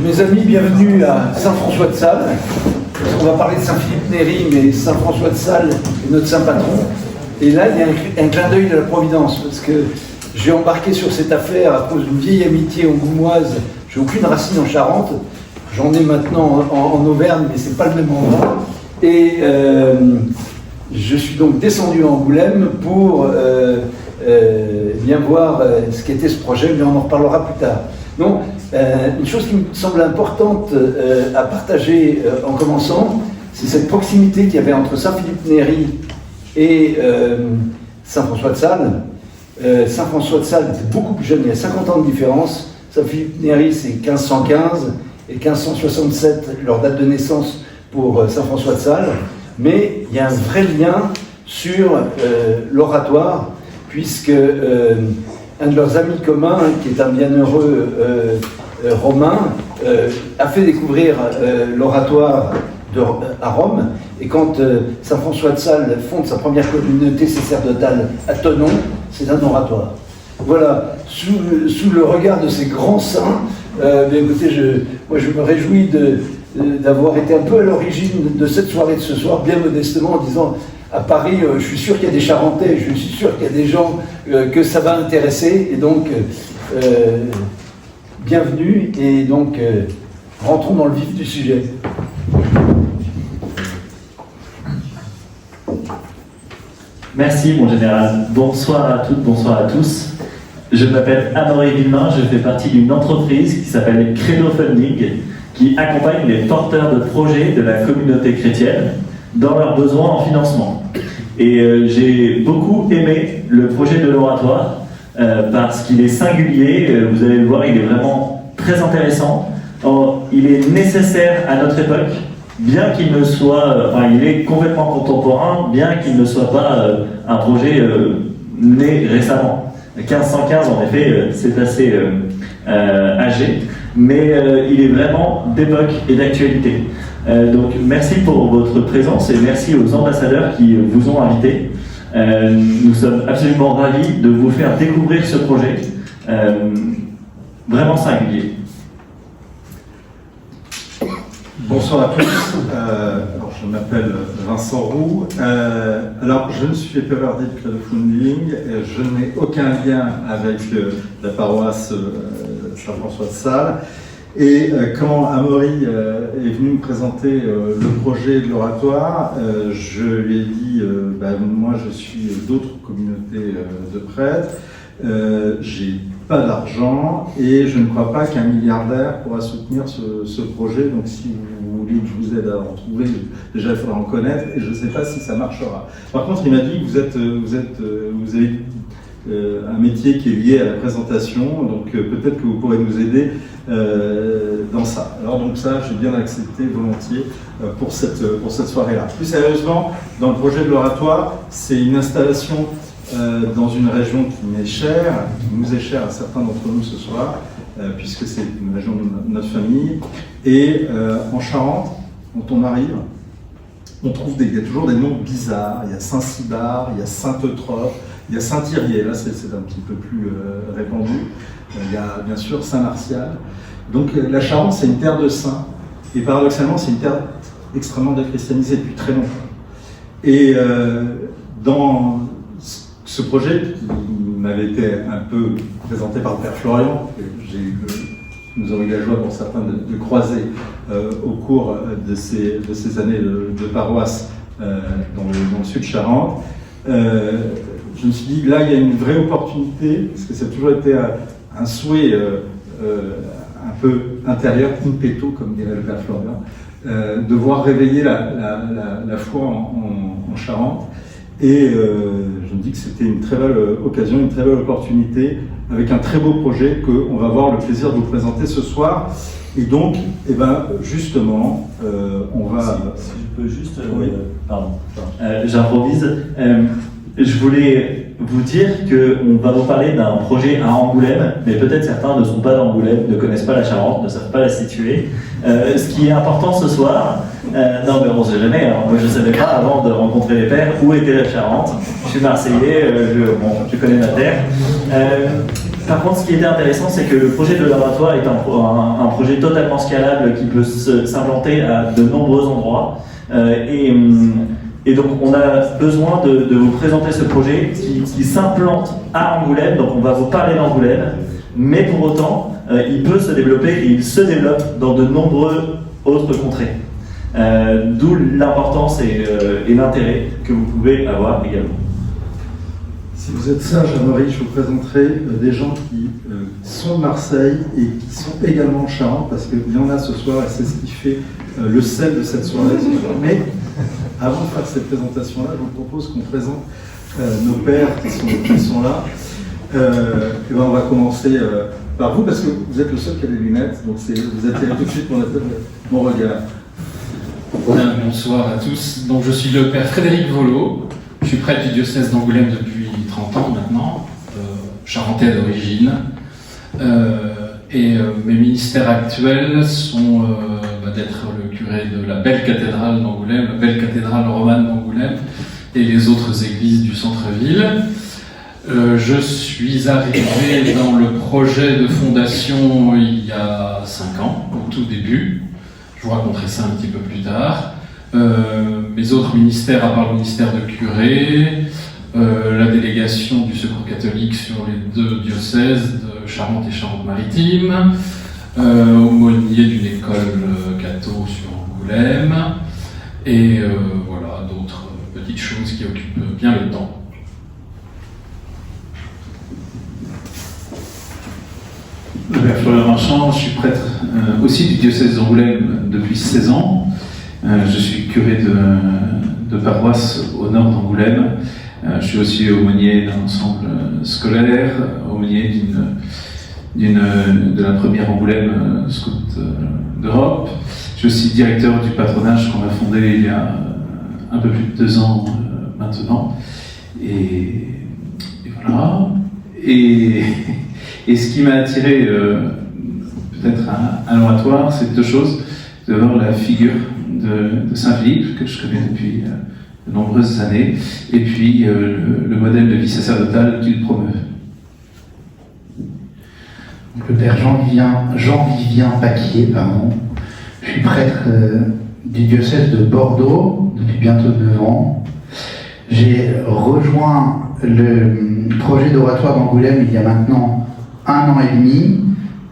Mes amis, bienvenue à Saint-François-de-Sales. On va parler de Saint-Philippe-Néry, mais Saint-François-de-Sales est notre saint patron. Et là, il y a un clin d'œil de la Providence, parce que j'ai embarqué sur cette affaire à cause d'une vieille amitié angoumoise. J'ai aucune racine en Charente. J'en ai maintenant en Auvergne, mais c'est pas le même endroit. Et je suis donc descendu à Angoulême pour bien voir ce qu'était ce projet, mais on en reparlera plus tard. Donc, une chose qui me semble importante à partager en commençant, c'est cette proximité qu'il y avait entre Saint-Philippe-Néry et Saint-François-de-Sales. Saint-François-de-Sales était beaucoup plus jeune, il y a 50 ans de différence. Saint-Philippe-Néry, c'est 1515 et 1567, leur date de naissance pour Saint-François-de-Sales. Mais il y a un vrai lien sur l'oratoire, puisque un de leurs amis communs, qui est un bienheureux romain, a fait découvrir l'oratoire à Rome. Et quand Saint François de Sales fonde sa première communauté sacerdotale à Thonon, c'est un oratoire. Voilà, sous le regard de ces grands saints, écoutez, moi je me réjouis d'avoir été un peu à l'origine de cette soirée de ce soir, bien modestement, en disant à Paris, je suis sûr qu'il y a des Charentais, je suis sûr qu'il y a des gens que ça va intéresser, et donc bienvenue, et donc rentrons dans le vif du sujet. Merci mon général, bonsoir à toutes, bonsoir à tous. Je m'appelle Amaury Villemain, je fais partie d'une entreprise qui s'appelle Credo Funding, qui accompagne les porteurs de projets de la communauté chrétienne dans leurs besoins en financement. Et j'ai beaucoup aimé le projet de l'oratoire parce qu'il est singulier, vous allez le voir, il est vraiment très intéressant. Il est nécessaire à notre époque, bien qu'il ne soit, il est complètement contemporain, bien qu'il ne soit pas un projet né récemment. 1515, en effet, c'est assez âgé, mais il est vraiment d'époque et d'actualité. Donc merci pour votre présence et merci aux ambassadeurs qui vous ont invités. Nous sommes absolument ravis de vous faire découvrir ce projet vraiment singulier. Bonsoir à tous, alors je m'appelle Vincent Roux, alors je ne suis pas partie de Credo Funding, je n'ai aucun lien avec la paroisse Saint-François-de-Sales, et quand Amaury est venu me présenter le projet de l'oratoire, je lui ai dit, moi je suis d'autres communautés de prêtres, j'ai pas d'argent et je ne crois pas qu'un milliardaire pourra soutenir ce projet, donc si vous voulez que je vous aide à en trouver, déjà il faudra en connaître et je ne sais pas si ça marchera. Par contre il m'a dit que vous avez un métier qui est lié à la présentation, donc peut-être que vous pourrez nous aider dans ça. Alors donc ça, j'ai bien accepté volontiers pour cette soirée-là. Plus sérieusement, dans le projet de l'oratoire, c'est une installation dans une région qui m'est chère, qui nous est chère à certains d'entre nous ce soir, puisque c'est une région de notre famille. Et en Charente, quand on arrive, on trouve il y a toujours des noms bizarres. Il y a Saint-Cybard, il y a Saint-Eutrope, il y a Saint-Thirier, là c'est un petit peu plus répandu. Il y a bien sûr Saint-Martial. Donc la Charente, c'est une terre de saints. Et paradoxalement, c'est une terre extrêmement déchristianisée depuis très longtemps. Et dans ce projet qui m'avait été un peu présenté par le Père Florian, que nous avons eu la joie pour certains de croiser au cours de ces années de paroisse dans le sud de Charente, je me suis dit, là, il y a une vraie opportunité, parce que ça a toujours été un souhait un peu intérieur, in petto, comme dirait le Père Florian, de voir réveiller la foi en Charente. Et je me dis que c'était une très belle occasion, une très belle opportunité, avec un très beau projet qu'on va avoir le plaisir de vous présenter ce soir. Et donc, justement, on va... Si je peux juste... Oui. Pardon. J'improvise. Je voulais vous dire qu'on va vous parler d'un projet à Angoulême, mais peut-être certains ne sont pas d'Angoulême, ne connaissent pas la Charente, ne savent pas la situer. Ce qui est important ce soir, non mais on ne sait jamais, hein. Moi je ne savais pas avant de rencontrer les pères où était la Charente. Je suis Marseillais, je connais ma terre. Par contre, ce qui était intéressant, c'est que le projet de l'oratoire est un projet totalement scalable qui peut s'implanter à de nombreux endroits. Et donc, on a besoin de vous présenter ce projet qui s'implante à Angoulême. Donc, on va vous parler d'Angoulême, mais pour autant, il peut se développer et il se développe dans de nombreux autres contrées. D'où l'importance et l'intérêt que vous pouvez avoir également. Si vous êtes sage, Amaury, je vous présenterai des gens qui sont de Marseille et qui sont également en Charente, parce qu'il y en a ce soir et c'est ce qui fait le sel de cette soirée. Mais avant de faire cette présentation-là, je vous propose qu'on présente nos pères qui sont là. Et ben on va commencer par vous, parce que vous êtes le seul qui a des lunettes, donc vous attirez tout de suite mon regard. Bonsoir à tous. Donc, je suis le père Frédéric Volo. Je suis prêtre du diocèse d'Angoulême depuis 30 ans maintenant, charentais d'origine. Mes ministères actuels sont d'être le curé de la belle cathédrale d'Angoulême, la belle cathédrale romane d'Angoulême et les autres églises du centre-ville. Je suis arrivé dans le projet de fondation il y a 5 ans, au tout début. Je vous raconterai ça un petit peu plus tard. Mes autres ministères, à part le ministère de curé, la délégation du Secours catholique sur les 2 diocèses de Charente et Charente-Maritime, aumônier d'une école catho sur Angoulême, et voilà, d'autres petites choses qui occupent bien le temps. Le père Florian Marchand, je suis prêtre aussi du diocèse d'Angoulême depuis 16 ans. Je suis curé de paroisse au nord d'Angoulême. Je suis aussi aumônier d'un ensemble scolaire, aumônier de la première Angoulême Scout d'Europe. Je suis aussi directeur du patronage qu'on a fondé il y a un peu plus de 2 ans maintenant. Et voilà. Et ce qui m'a attiré peut-être à l'oratoire, c'est 2 choses. D'abord la figure de Saint-Philippe, que je connais depuis de nombreuses années, et puis le modèle de vie sacerdotale qu'il promeut. Le père Jean-Vivien Paquier, je suis prêtre du diocèse de Bordeaux depuis bientôt 9 ans. J'ai rejoint le projet d'oratoire d'Angoulême il y a maintenant 1 an et demi,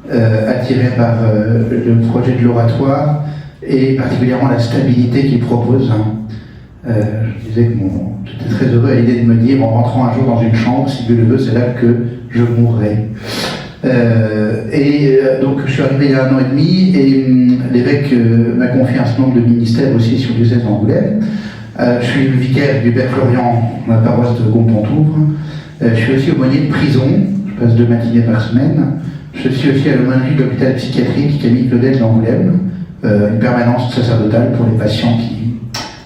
attiré par le projet de l'oratoire et particulièrement la stabilité qu'il propose. Je disais que j'étais très heureux à l'idée de me dire, en rentrant un jour dans une chambre, si Dieu le veut, c'est là que je mourrai. Donc je suis arrivé il y a 1 an et demi et l'évêque m'a confié un certain nombre de ministères aussi sur le diocèse d'Angoulême. Je suis le vicaire du père Florian, dans la paroisse de Gompontouvre. Je suis aussi aumônier de prison, je passe 2 matinées par semaine. Je suis aussi à l'aumônerie de l'hôpital psychiatrique Camille Claudel d'Angoulême, une permanence sacerdotale pour les patients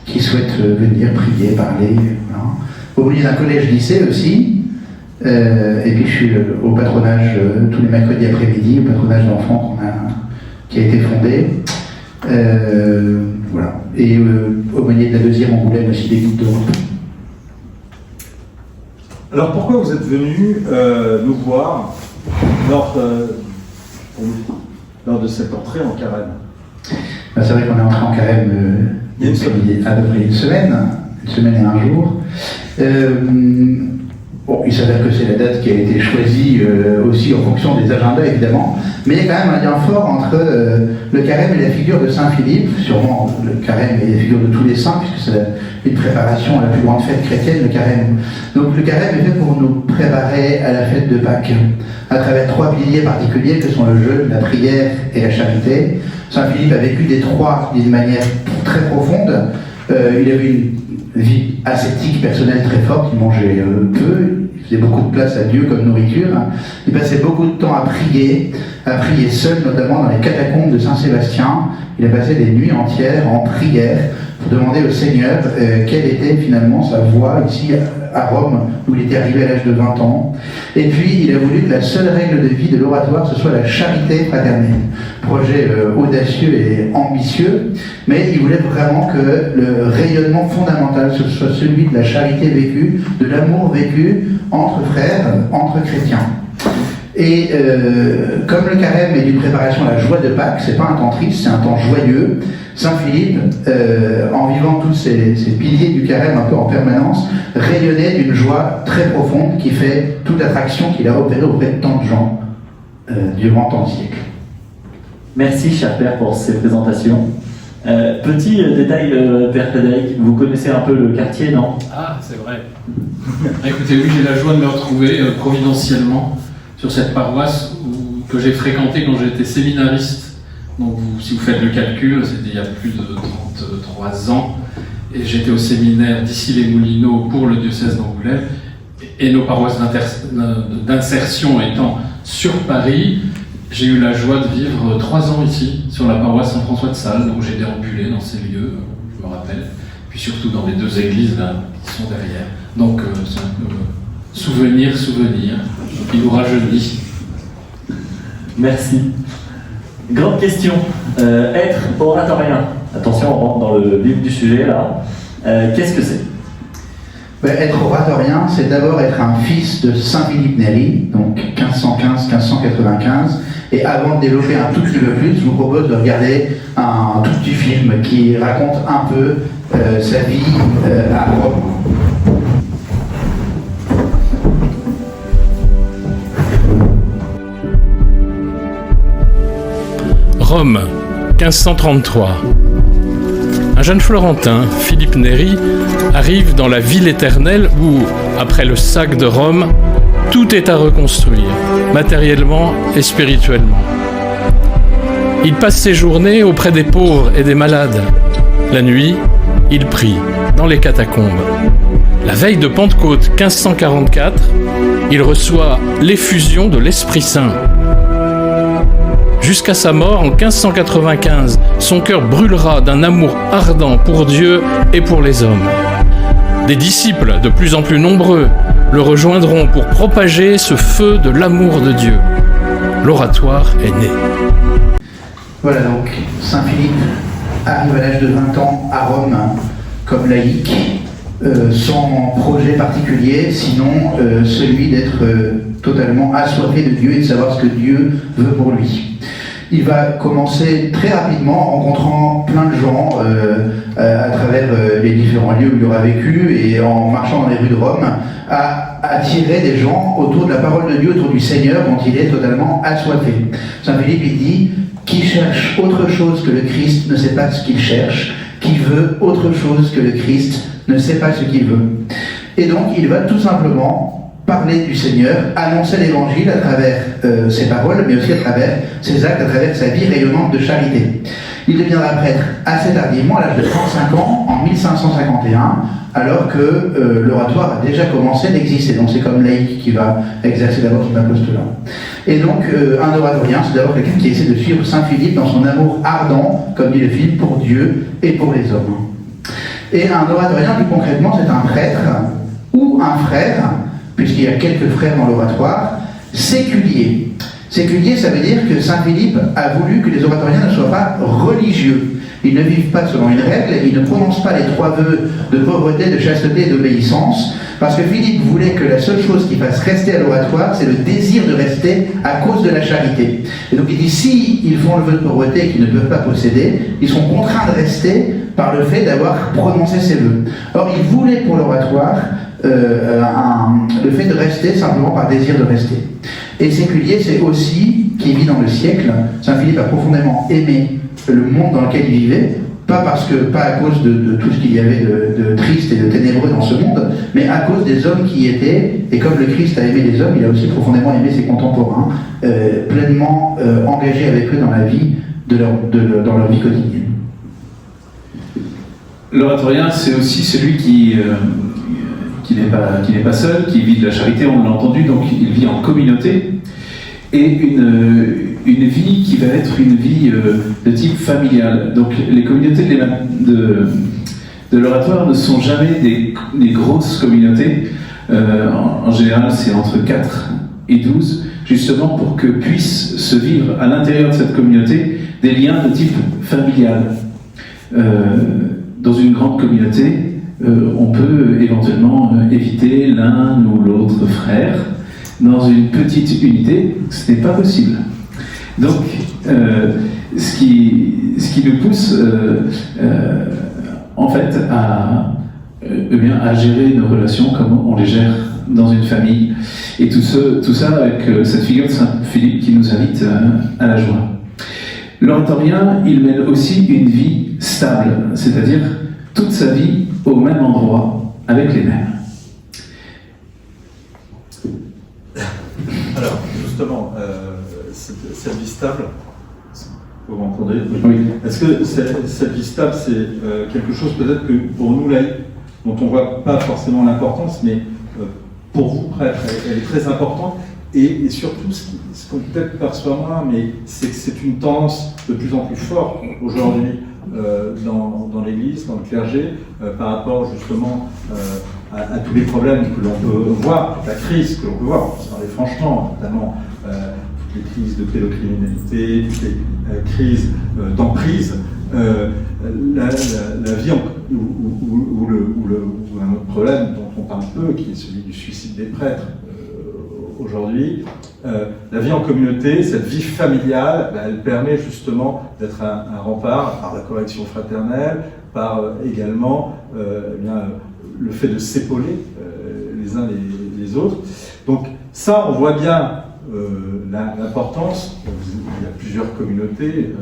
qui souhaitent venir prier, parler. Voilà. Aumônier d'un collège-lycée aussi. Et puis je suis au patronage tous les mercredis après-midi, au patronage d'enfants qui a été fondé. Voilà. Et aumônier de la 2e Angoulême aussi des guides d'Europe. Alors pourquoi vous êtes venu nous voir lors de cette entrée en carême? C'est vrai qu'on est entré en carême il y a à peu près une semaine et 1 jour. Bon, il s'avère que c'est la date qui a été choisie aussi en fonction des agendas évidemment, mais il y a quand même un lien fort entre le carême et la figure de Saint-Philippe, sûrement le carême et la figure de tous les saints, puisque c'est une préparation à la plus grande fête chrétienne, le carême. Donc le carême est fait pour nous préparer à la fête de Pâques, à travers 3 piliers particuliers que sont le jeûne, la prière et la charité. Saint-Philippe a vécu des 3 d'une manière très profonde. Il avait une vie ascétique personnelle très forte, il mangeait peu, il faisait beaucoup de place à Dieu comme nourriture. Il passait beaucoup de temps à prier seul, notamment dans les catacombes de Saint-Sébastien. Il a passé des nuits entières en prière pour demander au Seigneur quelle était finalement sa voie ici à Rome, où il était arrivé à l'âge de 20 ans. Et puis il a voulu que la seule règle de vie de l'oratoire, ce soit la charité fraternelle. Projet audacieux et ambitieux, mais il voulait vraiment que le rayonnement fondamental ce soit celui de la charité vécue, de l'amour vécu entre frères, entre chrétiens. Et comme le carême est d'une préparation à la joie de Pâques, c'est pas un temps triste, c'est un temps joyeux. Saint Philippe, en vivant tous ces piliers du carême un peu en permanence, rayonnait d'une joie très profonde qui fait toute l'attraction qu'il a opérée auprès de tant de gens durant tant de siècles. Merci, cher Père, pour ces présentations. Petit détail, Père Frédéric, vous connaissez un peu le quartier, non? Ah, c'est vrai. Écoutez, oui, j'ai la joie de me retrouver providentiellement sur cette paroisse que j'ai fréquentée quand j'étais séminariste. Donc, si vous faites le calcul, c'était il y a plus de 33 ans. Et j'étais au séminaire d'Issy-les-Moulineaux pour le diocèse d'Angoulême. Et nos paroisses d'insertion étant sur Paris, j'ai eu la joie de vivre 3 ans ici, sur la paroisse Saint-François de Sales, où j'ai déambulé dans ces lieux, je me rappelle. Puis surtout dans les 2 églises là, qui sont derrière. Donc, c'est un peu souvenir, qui nous rajeunit. Merci. Grande question. Être oratorien. Attention, on rentre dans le vif du sujet là. Qu'est-ce que c'est? Être oratorien, c'est d'abord être un fils de Saint Philippe Néri, donc 1515-1595. Et avant de développer un tout petit peu plus, je vous propose de regarder un tout petit film qui raconte un peu sa vie à Rome. Rome, 1533. Un jeune Florentin, Philippe Néri, arrive dans la ville éternelle où, après le sac de Rome, tout est à reconstruire, matériellement et spirituellement. Il passe ses journées auprès des pauvres et des malades. La nuit, il prie dans les catacombes. La veille de Pentecôte 1544, il reçoit l'effusion de l'Esprit Saint. Jusqu'à sa mort en 1595, son cœur brûlera d'un amour ardent pour Dieu et pour les hommes. Des disciples de plus en plus nombreux le rejoindront pour propager ce feu de l'amour de Dieu. L'oratoire est né. Voilà donc, Saint Philippe arrive à l'âge de 20 ans à Rome comme laïc, sans projet particulier, sinon celui d'être totalement assoiffé de Dieu et de savoir ce que Dieu veut pour lui. Il va commencer très rapidement en rencontrant plein de gens à travers les différents lieux où il aura vécu et en marchant dans les rues de Rome à attirer des gens autour de la parole de Dieu, autour du Seigneur dont il est totalement assoiffé. Saint Philippe il dit « Qui cherche autre chose que le Christ ne sait pas ce qu'il cherche, qui veut autre chose que le Christ ne sait pas ce qu'il veut. » Et donc il va tout simplement parler du Seigneur, annoncer l'évangile à travers ses paroles, mais aussi à travers ses actes, à travers sa vie rayonnante de charité. Il deviendra prêtre assez tardivement, à l'âge de 35 ans, en 1551, alors que l'oratoire a déjà commencé d'exister. Donc c'est comme laïc qui va exercer d'abord son apostolat. Et donc un oratorien, c'est d'abord quelqu'un qui essaie de suivre Saint Philippe dans son amour ardent, comme dit le Philippe, pour Dieu et pour les hommes. Et un oratorien, plus concrètement, c'est un prêtre ou un frère, puisqu'il y a quelques frères dans l'oratoire, séculier. Séculier, ça veut dire que Saint Philippe a voulu que les oratoriens ne soient pas religieux. Ils ne vivent pas selon une règle, ils ne prononcent pas les 3 vœux de pauvreté, de chasteté et d'obéissance, parce que Philippe voulait que la seule chose qui fasse rester à l'oratoire, c'est le désir de rester à cause de la charité. Et donc il dit, si ils font le vœu de pauvreté et qu'ils ne peuvent pas posséder, ils sont contraints de rester par le fait d'avoir prononcé ces vœux. Or, il voulait pour l'oratoire le fait de rester simplement par désir de rester. Et séculier, c'est aussi, qui vit dans le siècle, Saint Philippe a profondément aimé le monde dans lequel il vivait, pas à cause de tout ce qu'il y avait de triste et de ténébreux dans ce monde, mais à cause des hommes qui y étaient, et comme le Christ a aimé les hommes, il a aussi profondément aimé ses contemporains, pleinement engagés avec eux dans la vie, dans leur vie quotidienne. L'oratorien, c'est aussi celui qui n'est pas seul, qui vit de la charité, on l'a entendu, donc il vit en communauté, et une vie qui va être une vie de type familial. Donc les communautés de l'oratoire ne sont jamais des grosses communautés, en général c'est entre 4 et 12, justement pour que puissent se vivre à l'intérieur de cette communauté des liens de type familial. Dans une grande communauté, on peut éventuellement éviter l'un ou l'autre frère, dans une petite unité, ce n'est pas possible. Donc, ce qui nous pousse en fait à gérer nos relations comme on les gère dans une famille. Et tout ça avec cette figure de Saint Philippe qui nous invite à la joie. L'oratorien, il mène aussi une vie stable, c'est-à-dire toute sa vie au même endroit, avec les mêmes. Alors, justement, cette vie stable, vous m'entendez? Oui. Est-ce que cette vie stable, c'est quelque chose peut-être que pour nous, laïcs, dont on ne voit pas forcément l'importance, mais pour vous, prêtres, elle est très importante, et surtout, ce qu'on peut-être perçoit moins, mais c'est que c'est une tendance de plus en plus forte aujourd'hui dans l'Église, dans le clergé, par rapport justement à tous les problèmes que l'on peut voir, la crise que l'on peut voir, on s'en est franchement, notamment toutes les crises de pédocriminalité, toutes les crises d'emprise, la vie ou un autre problème dont on parle peu, qui est celui du suicide des prêtres aujourd'hui, la vie en communauté, cette vie familiale, elle permet justement d'être un rempart par la correction fraternelle, par également le fait de s'épauler les uns les autres. Donc ça, on voit bien l'importance. Il y a plusieurs communautés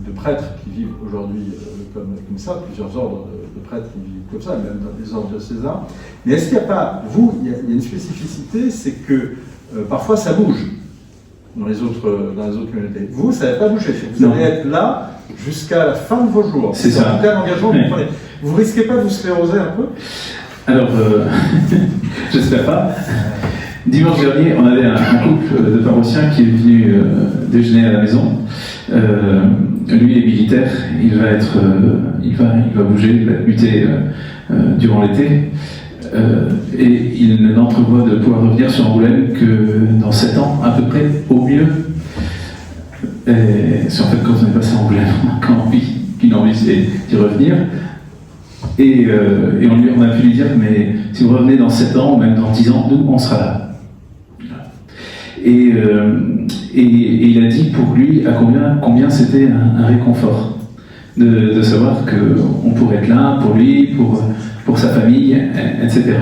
de prêtres qui vivent aujourd'hui comme ça, plusieurs ordres de prêtres qui vivent comme ça, même dans les ordres diocésains. Mais est-ce qu'il n'y a pas, il y a une spécificité, c'est que parfois ça bouge dans les autres communautés. Vous, ça n'avait pas bougé. Vous allez être là jusqu'à la fin de vos jours. C'est ça. En tout cas, l'engagement que vous prenez. Vous risquez pas de vous scléroser un peu? Alors, j'espère pas. Dimanche dernier, on avait un couple de paroissiens qui est venu déjeuner à la maison. Lui est militaire, il va bouger, il va être muté durant l'été. Et il n'entrevoit de pouvoir revenir sur Angoulême que dans 7 ans, à peu près, au mieux. C'est en fait quand on est passé à Angoulême, qu'une envie c'est d'y revenir. Et on a pu lui dire, mais si vous revenez dans 7 ans, ou même dans 10 ans, nous, on sera là. Et il a dit pour lui à combien c'était un réconfort de savoir qu'on pourrait être là pour lui, pour sa famille, etc.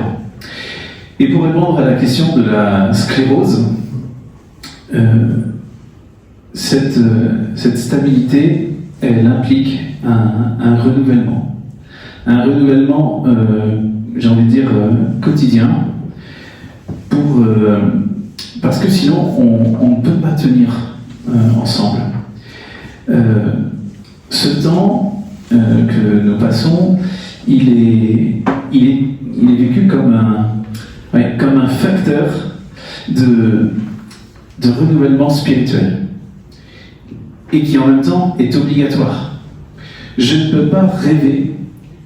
Et pour répondre à la question de la sclérose, cette stabilité, elle implique un renouvellement. Un renouvellement, j'ai envie de dire, quotidien, parce que sinon on ne peut pas tenir ensemble. Ce temps que nous passons, il est vécu comme un facteur de renouvellement spirituel et qui en même temps est obligatoire. Je ne peux pas rêver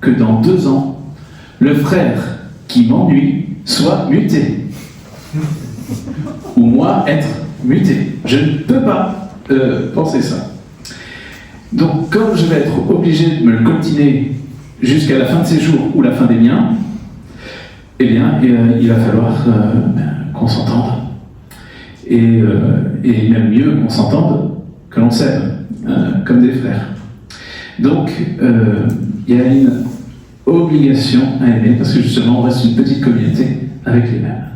que dans 2 ans, le frère qui m'ennuie soit muté. Ou moi être muté. Je ne peux pas penser ça. Donc, comme je vais être obligé de me le coltiner jusqu'à la fin de ses jours ou la fin des miens, eh bien, il va falloir qu'on s'entende. Et même mieux qu'on s'entende, que l'on s'aime, comme des frères. Donc, il y a une obligation à aimer, parce que justement, on reste une petite communauté avec les mêmes.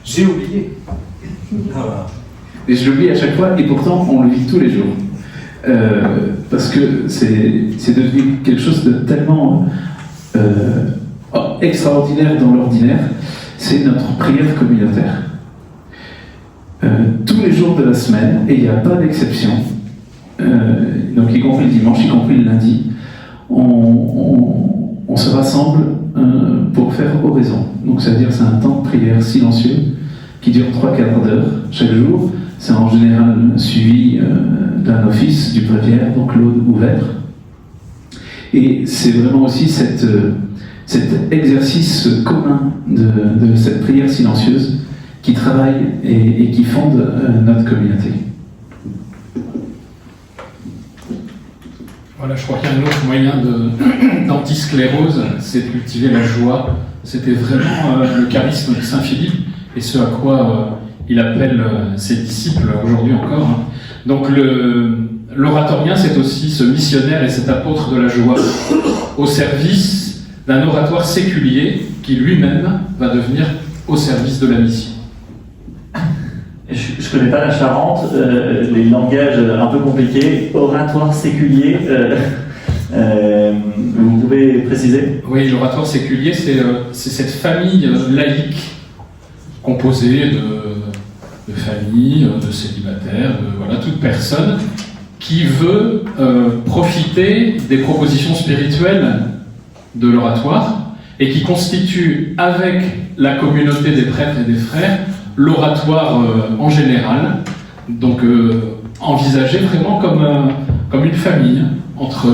J'ai oublié. Et je l'oublie à chaque fois, et pourtant on le vit tous les jours. Parce que c'est devenu quelque chose de tellement extraordinaire dans l'ordinaire, c'est notre prière communautaire. Tous les jours de la semaine, et il n'y a pas d'exception, donc y compris le dimanche, y compris le lundi, on se rassemble pour faire oraison. Donc ça veut dire c'est un temps de prière silencieux qui dure 3 quarts d'heure chaque jour. C'est en général suivi d'un office du bréviaire, donc l'aude ouvert. Et c'est vraiment aussi cet exercice commun de cette prière silencieuse qui travaille et qui fonde notre communauté. Voilà, je crois qu'il y a un autre moyen d'antisclérose, c'est de cultiver la joie. C'était vraiment le charisme de Saint Philippe et ce à quoi il appelle ses disciples aujourd'hui encore. Hein. Donc l'oratorien, c'est aussi ce missionnaire et cet apôtre de la joie au service d'un oratoire séculier qui lui-même va devenir au service de la mission. Je ne connais pas la Charente, les langages un peu compliqués, oratoire séculier, vous pouvez préciser? Oui, l'oratoire séculier, c'est cette famille laïque composée de familles, de célibataires, de voilà, toute personne qui veut profiter des propositions spirituelles de l'oratoire et qui constitue avec la communauté des prêtres et des frères l'oratoire en général, donc envisagé vraiment comme une famille entre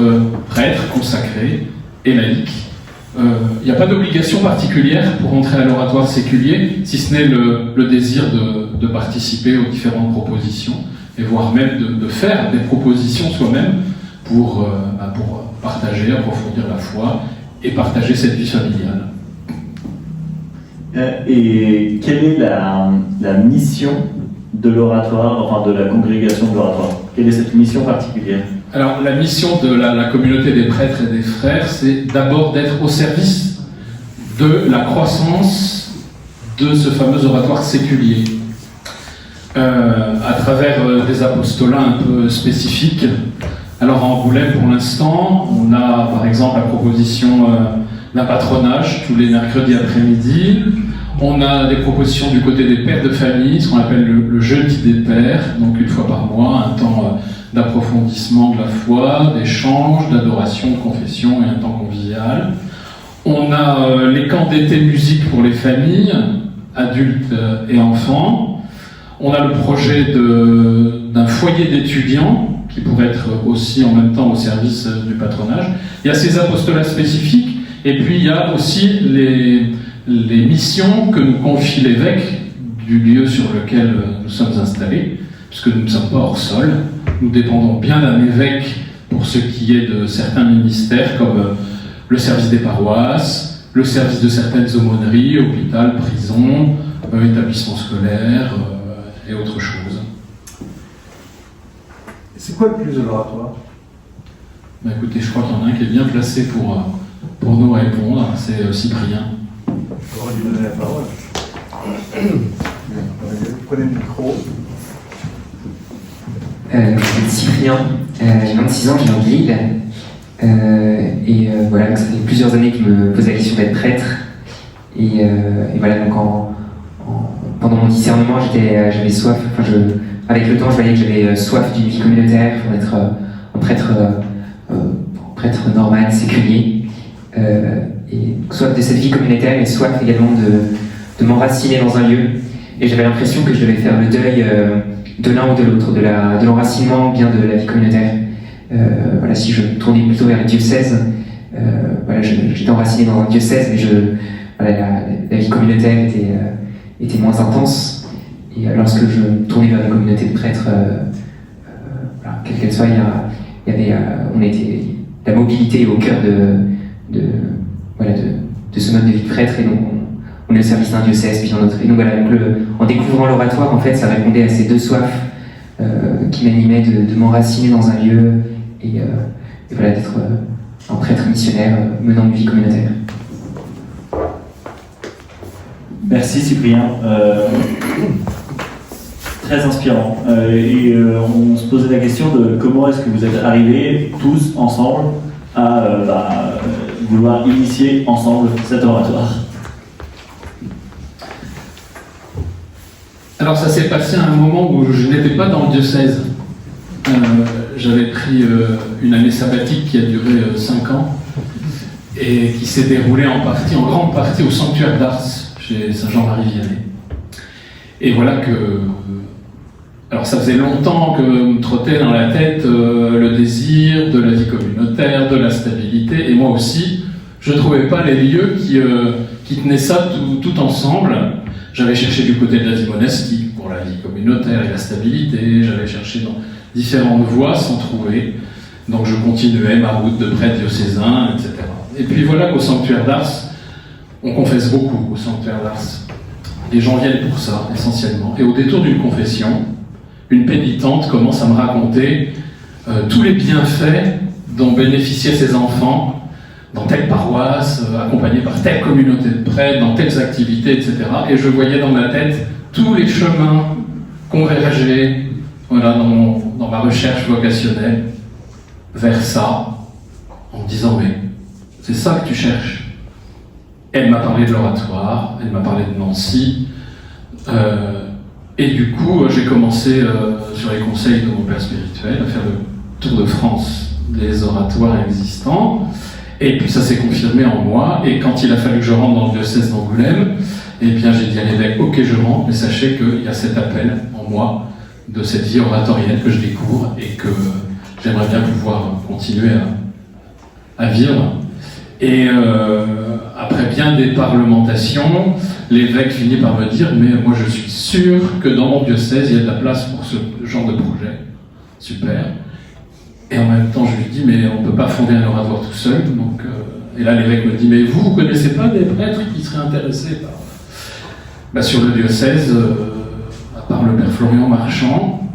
prêtres consacrés et laïcs. Il n'y a pas d'obligation particulière pour entrer à l'oratoire séculier, si ce n'est le désir de participer aux différentes propositions, et voire même de faire des propositions soi-même pour partager, approfondir la foi et partager cette vie familiale. Et quelle est la mission de l'oratoire, enfin de la congrégation de l'oratoire? Quelle est cette mission particulière? Alors la mission de la communauté des prêtres et des frères, c'est d'abord d'être au service de la croissance de ce fameux oratoire séculier. À travers des apostolats un peu spécifiques. Alors à Angoulême, pour l'instant, on a par exemple la proposition d'un patronage tous les mercredis après-midi. On a des propositions du côté des pères de famille, ce qu'on appelle le jeudi des pères, donc une fois par mois, un temps d'approfondissement de la foi, d'échange, d'adoration, de confession et un temps convivial. On a les camps d'été musique pour les familles, adultes et enfants. On a le projet d'un foyer d'étudiants qui pourrait être aussi en même temps au service du patronage. Il y a ces apostolats spécifiques et puis il y a aussi les missions que nous confie l'évêque du lieu sur lequel nous sommes installés, puisque nous ne sommes pas hors sol. Nous dépendons bien d'un évêque pour ce qui est de certains ministères comme le service des paroisses, le service de certaines aumôneries, hôpital, prison, établissement scolaire et autre chose. C'est quoi le plus de l'oratoire? Bah écoutez, je crois qu'il y en a un qui est bien placé pour nous répondre, c'est Cyprien. On va lui donner la parole. Prenez le micro. Je m'appelle Cyprien, j'ai 26 ans, je viens de Lille. Voilà, donc ça fait plusieurs années que je me pose la question d'être prêtre. Et voilà, donc pendant mon discernement, j'avais soif, avec le temps, je voyais que j'avais soif d'une vie communautaire, d'être un prêtre normal, séculier. Et soif de cette vie communautaire et soif également de m'enraciner dans un lieu. Et j'avais l'impression que je devais faire le deuil de l'un ou de l'autre, de l'enracinement bien de la vie communautaire. Voilà, si je tournais plutôt vers le diocèse, voilà, j'étais enraciné dans un diocèse, mais la vie communautaire était moins intense. Et lorsque je me tournais vers la communauté de prêtres, voilà, quelle qu'elle soit, la mobilité est au cœur de ce mode de vie de prêtre, et donc on est au service d'un diocèse puis d'un autre. Et donc voilà, en découvrant l'oratoire, en fait, ça répondait à ces deux soifs qui m'animaient de m'enraciner dans un lieu et voilà, d'être un prêtre missionnaire menant une vie communautaire. Merci Cyprien, très inspirant. On se posait la question de comment est-ce que vous êtes arrivés tous ensemble à vouloir initier ensemble cet oratoire. Alors ça s'est passé à un moment où je n'étais pas dans le diocèse. J'avais pris une année sabbatique qui a duré 5 ans et qui s'est déroulée en grande partie au sanctuaire d'Ars, chez Saint-Jean-Marie-Vianney. Et voilà alors ça faisait longtemps que me trottait dans la tête le désir de la vie communautaire, de la stabilité, et moi aussi, je ne trouvais pas les lieux qui tenaient ça tout ensemble. J'avais cherché du côté de la vie monastique pour la vie communautaire et la stabilité, j'avais cherché dans différentes voies sans trouver. Donc je continuais ma route de prêtre diocésain, etc. Et puis voilà qu'au sanctuaire d'Ars, on confesse beaucoup au sanctuaire d'Ars. Les gens viennent pour ça, essentiellement. Et au détour d'une confession, une pénitente commence à me raconter tous les bienfaits dont bénéficiaient ses enfants dans telle paroisse, accompagnés par telle communauté de prêtres, dans telles activités, etc. Et je voyais dans ma tête tous les chemins converger, voilà, dans ma recherche vocationnelle vers ça, en me disant, mais c'est ça que tu cherches. Elle m'a parlé de l'oratoire, elle m'a parlé de Nancy, et du coup, j'ai commencé, sur les conseils de mon père spirituel, à faire le tour de France des oratoires existants, et puis ça s'est confirmé en moi, et quand il a fallu que je rentre dans le diocèse d'Angoulême, eh bien j'ai dit à l'évêque, ok je rentre, mais sachez qu'il y a cet appel en moi, de cette vie oratorienne que je découvre, et que j'aimerais bien pouvoir continuer à vivre. Et après bien des parlementations, l'évêque finit par me dire, mais moi je suis sûr que dans mon diocèse, il y a de la place pour ce genre de projet. Super. Et en même temps, je lui dis, mais on ne peut pas fonder un oratoire tout seul. Donc, et là, l'évêque me dit, mais vous ne connaissez pas des prêtres qui seraient intéressés par... Sur le diocèse, à part le père Florian Marchand,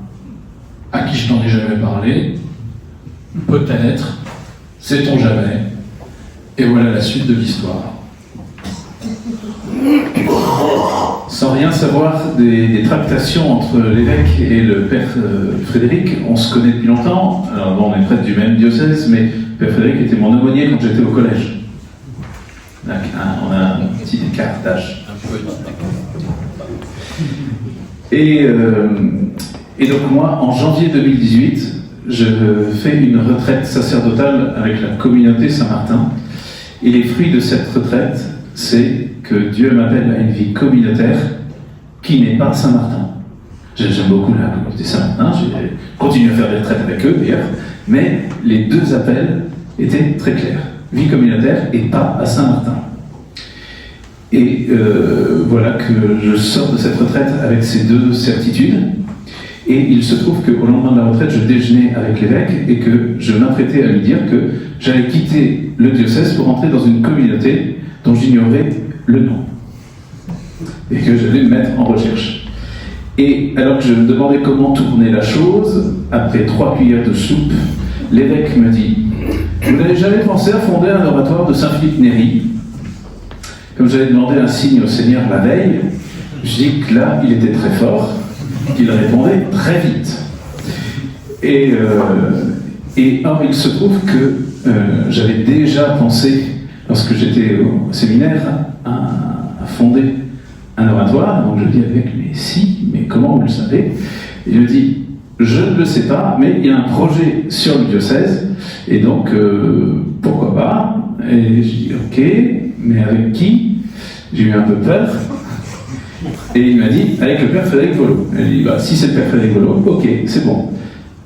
à qui je n'en ai jamais parlé, peut-être, sait-on jamais. Et voilà la suite de l'histoire. Sans rien savoir des tractations entre l'évêque et le père Frédéric, on se connaît depuis longtemps. Alors bon, on est prêtre du même diocèse, mais père Frédéric était mon aumônier quand j'étais au collège. On a un petit écart d'âge. Et donc moi, en janvier 2018, je fais une retraite sacerdotale avec la communauté Saint-Martin. Et les fruits de cette retraite, c'est que Dieu m'appelle à une vie communautaire qui n'est pas Saint-Martin. J'aime beaucoup la communauté Saint-Martin, j'ai continué à faire des retraites avec eux d'ailleurs, mais les deux appels étaient très clairs. Vie communautaire et pas à Saint-Martin. Et voilà que je sors de cette retraite avec ces deux certitudes. Et il se trouve qu'au lendemain de la retraite, je déjeunais avec l'évêque et que je m'apprêtais à lui dire que j'allais quitter le diocèse pour entrer dans une communauté dont j'ignorais le nom. Et que j'allais me mettre en recherche. Et alors que je me demandais comment tourner la chose, après 3 cuillères de soupe, l'évêque me dit « Vous n'avez jamais pensé à fonder un oratoire de Saint-Philippe Néri ?» Comme j'avais demandé un signe au Seigneur la veille, je dis que là, il était très fort, qu'il répondait très vite. Et or, il se trouve que j'avais déjà pensé, lorsque j'étais au séminaire, à fonder un oratoire. Donc je dis avec, mais si, mais comment vous le savez? Il me dit, je ne le sais pas, mais il y a un projet sur le diocèse, et donc pourquoi pas? Et je dis, ok, mais avec qui? J'ai eu un peu peur. Et il m'a dit, avec le père Frédéric Volo. J'ai dit, si c'est le père Frédéric Volo, ok, c'est bon.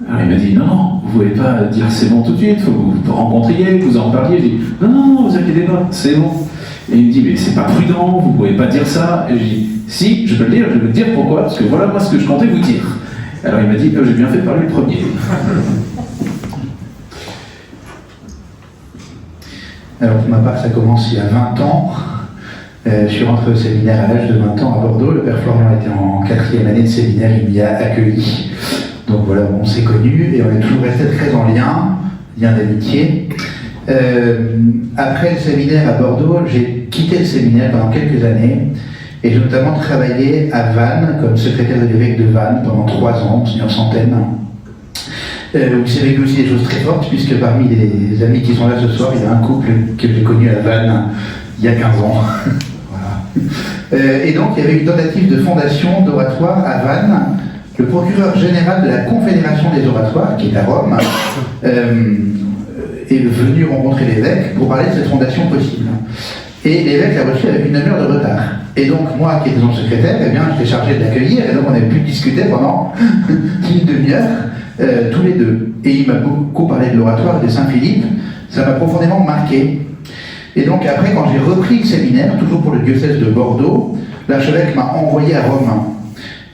Alors il m'a dit, non, vous ne pouvez pas dire c'est bon tout de suite, il faut que vous vous rencontriez, que vous en parliez. Je dis, non, vous inquiétez pas, c'est bon. Et il me dit, mais c'est pas prudent, vous ne pouvez pas dire ça. Et je dis, si, je peux le dire, je vais vous dire pourquoi, parce que voilà moi ce que je comptais vous dire. Alors il m'a dit, j'ai bien fait de parler le premier. Alors pour ma part, ça commence il y a 20 ans. Je suis rentré au séminaire à l'âge de 20 ans à Bordeaux. Le père Florian était en 4e année de séminaire, il m'y a accueilli. Donc voilà, on s'est connus et on est toujours resté très en lien d'amitié. Après le séminaire à Bordeaux, j'ai quitté le séminaire pendant quelques années et j'ai notamment travaillé à Vannes comme secrétaire de l'évêque de Vannes pendant 3 ans, Monseigneur Centaine. Où j'ai vécu aussi des choses très fortes, puisque parmi les amis qui sont là ce soir, il y a un couple que j'ai connu à Vannes il y a 15 ans. Voilà. Et donc, il y avait une tentative de fondation d'oratoire à Vannes. Le procureur général de la Confédération des oratoires, qui est à Rome, est venu rencontrer l'évêque pour parler de cette fondation possible. Et l'évêque l'a reçu avec une demi-heure de retard. Et donc, moi, qui étais son secrétaire, eh bien, j'étais chargé de l'accueillir, et donc on avait pu discuter pendant une demi-heure, tous les deux. Et il m'a beaucoup parlé de l'oratoire et de Saint-Philippe. Ça m'a profondément marqué. Et donc après, quand j'ai repris le séminaire, toujours pour le diocèse de Bordeaux, l'archevêque m'a envoyé à Rome.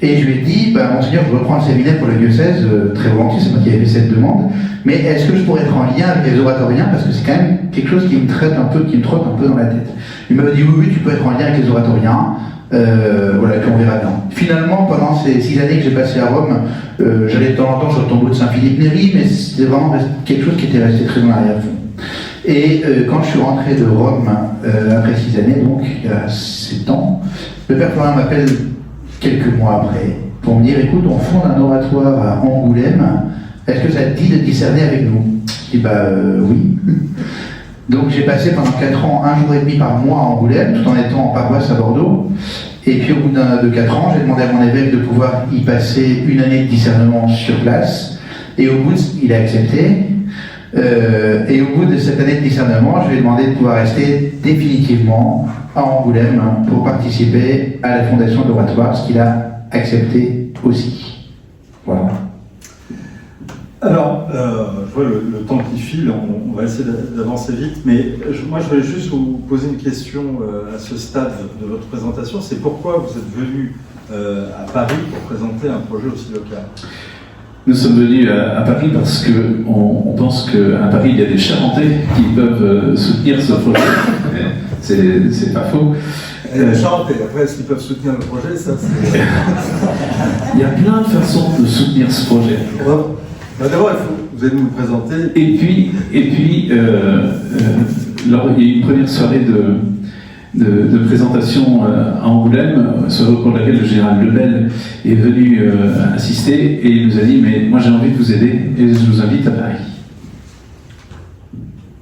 Et je lui ai dit, Monseigneur, je reprends le séminaire pour le diocèse, très volontiers, c'est moi qui avais fait cette demande, Mais est-ce que je pourrais être en lien avec les oratoriens, parce que c'est quand même quelque chose qui me trotte un peu dans la tête. Il m'avait dit oui, tu peux être en lien avec les oratoriens. Voilà, puis on verra bien. Finalement, pendant ces 6 années que j'ai passées à Rome, j'allais de temps en temps sur le tombeau de Saint-Philippe Néri, mais c'était vraiment quelque chose qui était resté très en arrière-fond. Et quand je suis rentré de Rome, après 6 années, donc il y a 7 ans, le père Florian m'appelle quelques mois après pour me dire, écoute, on fonde un oratoire à Angoulême, est-ce que ça te dit de discerner avec nous? Je dis, oui. Donc j'ai passé pendant 4 ans, 1 jour et demi par mois à Angoulême, tout en étant en paroisse à Bordeaux. Et puis au bout de 4 ans, j'ai demandé à mon évêque de pouvoir y passer 1 année de discernement sur place. Et au bout, il a accepté. Et au bout de cette année de discernement, je lui ai demandé de pouvoir rester définitivement à Angoulême pour participer à la fondation de l'oratoire, ce qu'il a accepté aussi. Voilà. Alors, je vois le temps qui file, on va essayer d'avancer vite, mais moi je voulais juste vous poser une question à ce stade de votre présentation, c'est pourquoi vous êtes venu à Paris pour présenter un projet aussi local? Nous sommes venus à Paris parce qu'on pense qu'à Paris, il y a des Charentais qui peuvent soutenir ce projet. C'est pas faux. Les Charentais, après, est-ce qu'ils peuvent soutenir le projet? Ça, c'est... Il y a plein de façons de soutenir ce projet. D'abord, vous allez nous présenter. Et puis lors, il y a eu une première soirée de présentation à Angoulême, soirée au cours de laquelle le général Lebel est venu assister et il nous a dit, mais moi j'ai envie de vous aider et je vous invite à Paris.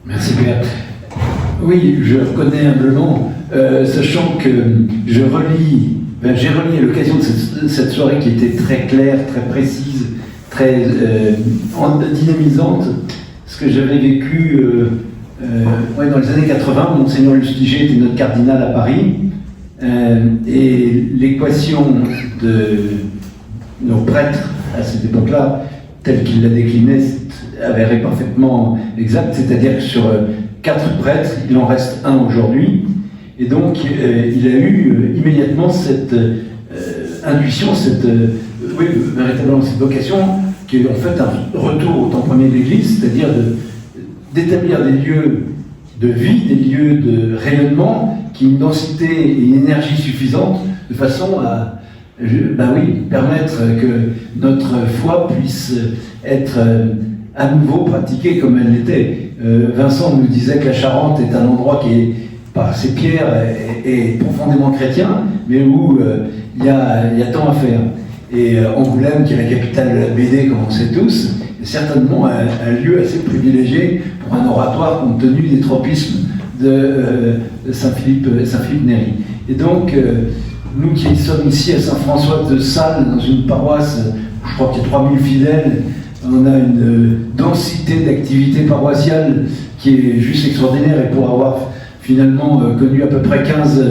Merci Pierre. Oui, je reconnais humblement, sachant que j'ai relis à l'occasion de cette soirée qui était très claire, très précise, très dynamisante, ce que j'avais vécu dans les années 80. Monseigneur Lustiger était notre cardinal à Paris, et l'équation de nos prêtres à cette époque-là, telle qu'il la déclinait, avérée parfaitement exacte, c'est-à-dire que sur 4 prêtres, il en reste 1 aujourd'hui, et donc il a eu immédiatement cette intuition, véritablement cette vocation, qui est en fait un retour au temps premier de l'Église, c'est-à-dire d'établir des lieux de vie, des lieux de rayonnement, qui ont une densité et une énergie suffisante, de façon à permettre que notre foi puisse être à nouveau pratiquée comme elle l'était. Vincent nous disait que la Charente est un endroit qui est, par ses pierres, est profondément chrétien, mais où il y a tant à faire. Et Angoulême, qui est la capitale de la BD, comme on sait tous, est certainement un lieu assez privilégié pour un oratoire compte tenu des tropismes de Saint-Philippe Néri. Et donc, nous qui sommes ici à Saint-François de Sales, dans une paroisse où je crois qu'il y a 3000 fidèles, on a une densité d'activités paroissiales qui est juste extraordinaire, et pour avoir finalement connu à peu près 15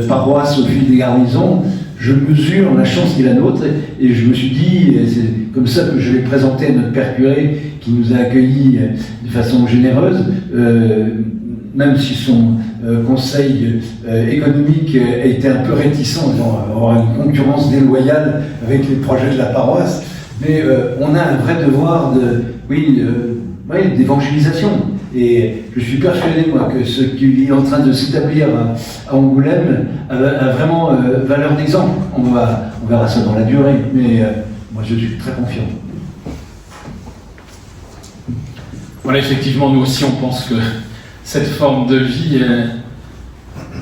paroisses au fil des garnisons, je mesure la chance qui est la nôtre, et je me suis dit, c'est comme ça que je l'ai présenté à notre père curé qui nous a accueillis de façon généreuse, même si son conseil économique a été un peu réticent, avoir une concurrence déloyale avec les projets de la paroisse, mais on a un vrai devoir d'évangélisation. Et je suis persuadé, moi, que ce qui est en train de s'établir à Angoulême a vraiment valeur d'exemple. On verra ça dans la durée, mais moi je suis très confiant. Voilà, effectivement, nous aussi, on pense que cette forme de vie,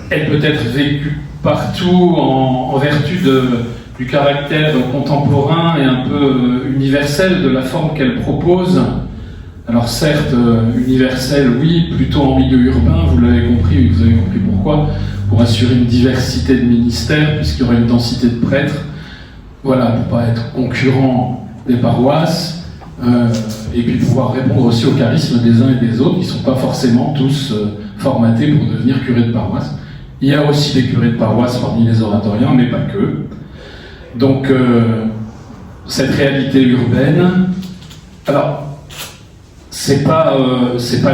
elle peut être vécue partout en vertu du caractère contemporain et un peu universel de la forme qu'elle propose. Alors certes, universel, oui, plutôt en milieu urbain, vous l'avez compris, vous avez compris pourquoi, pour assurer une diversité de ministères, puisqu'il y aurait une densité de prêtres, voilà, pour ne pas être concurrent des paroisses, et puis pouvoir répondre aussi au charisme des uns et des autres, qui ne sont pas forcément tous formatés pour devenir curés de paroisse. Il y a aussi des curés de paroisse parmi les oratoriens, mais pas que. Donc, cette réalité urbaine, alors, c'est pas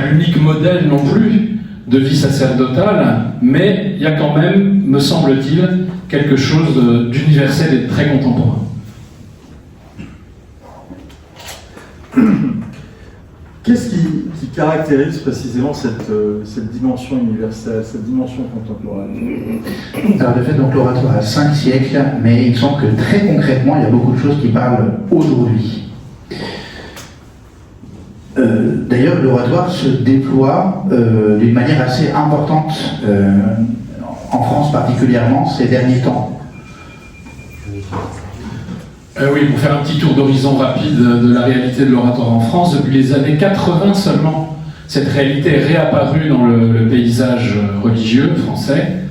l'unique modèle non plus de vie sacerdotale, mais il y a quand même, me semble-t-il, quelque chose d'universel et de très contemporain. caractérise précisément cette dimension universelle, cette dimension contemporaine? Alors, de fait, donc, l'oratoire a 5 siècles, mais il me semble que très concrètement, il y a beaucoup de choses qui parlent aujourd'hui. D'ailleurs, l'oratoire se déploie d'une manière assez importante en France particulièrement ces derniers temps. Oui, pour faire un petit tour d'horizon rapide de la réalité de l'oratoire en France, depuis les années 80 seulement, cette réalité est réapparue dans le paysage religieux français.